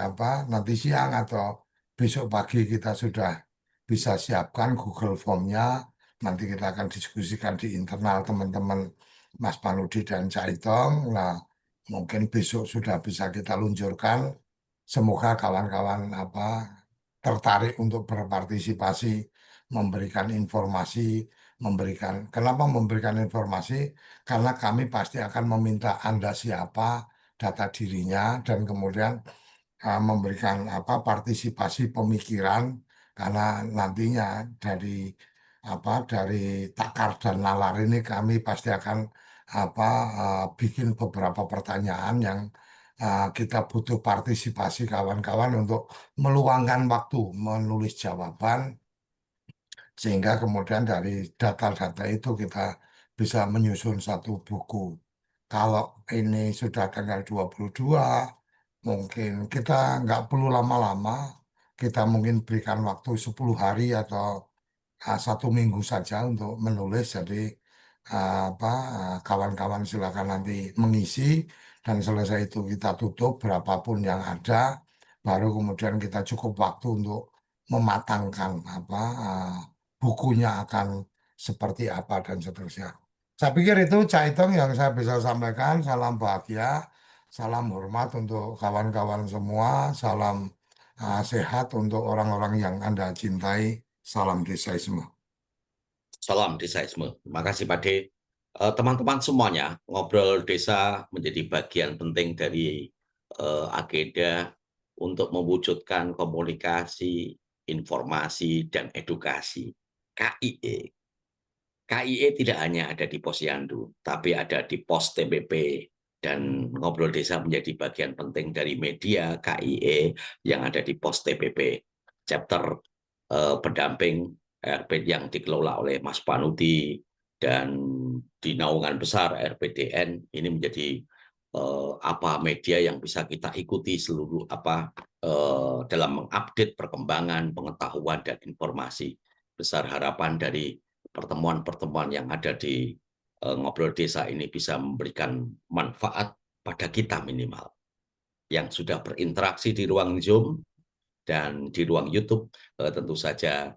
nanti siang atau besok pagi kita sudah bisa siapkan Google Form-nya. Nanti kita akan diskusikan di internal teman-teman Mas Panudi dan Caitong. Nah, mungkin besok sudah bisa kita luncurkan. Semoga kawan-kawan tertarik untuk berpartisipasi, memberikan informasi, kenapa memberikan informasi? Karena kami pasti akan meminta Anda siapa, data dirinya, dan kemudian memberikan partisipasi pemikiran, karena nantinya dari takar dan nalar ini kami pasti akan bikin beberapa pertanyaan yang kita butuh partisipasi kawan-kawan untuk meluangkan waktu menulis jawaban, sehingga kemudian dari data-data itu kita bisa menyusun satu buku. Kalau ini sudah tanggal 22, mungkin kita nggak perlu lama-lama, kita mungkin berikan waktu 10 hari atau 1 minggu saja untuk menulis. Jadi kawan-kawan silakan nanti mengisi, dan selesai itu kita tutup berapapun yang ada, baru kemudian kita cukup waktu untuk mematangkan bukunya akan seperti apa dan seterusnya. Saya pikir itu Caitong yang saya bisa sampaikan. Salam bahagia, salam hormat untuk kawan-kawan semua, salam sehat untuk orang-orang yang Anda cintai, salam desaisme. Salam desaisme. Terima kasih Pak De. Teman-teman semuanya, Ngobrol Desa menjadi bagian penting dari agenda untuk mewujudkan komunikasi, informasi, dan edukasi. KIE. KIE tidak hanya ada di Posyandu, tapi ada di Pos TPP, dan Ngobrol Desa menjadi bagian penting dari media KIE yang ada di Pos TPP. Chapter pendamping RP yang dikelola oleh Mas Panudi dan di naungan besar RPDN ini menjadi media yang bisa kita ikuti seluruh dalam mengupdate perkembangan pengetahuan dan informasi. Besar harapan dari pertemuan-pertemuan yang ada di Ngobrol Desa ini bisa memberikan manfaat pada kita minimal yang sudah berinteraksi di ruang Zoom dan di ruang YouTube. Tentu saja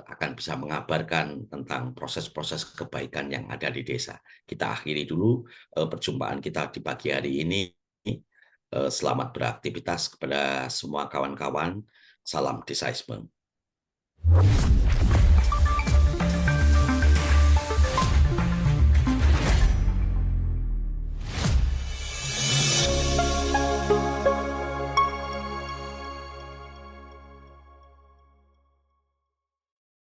akan bisa mengabarkan tentang proses-proses kebaikan yang ada di desa. Kita akhiri dulu perjumpaan kita di pagi hari ini. Selamat beraktivitas kepada semua kawan-kawan. Salam desaisme.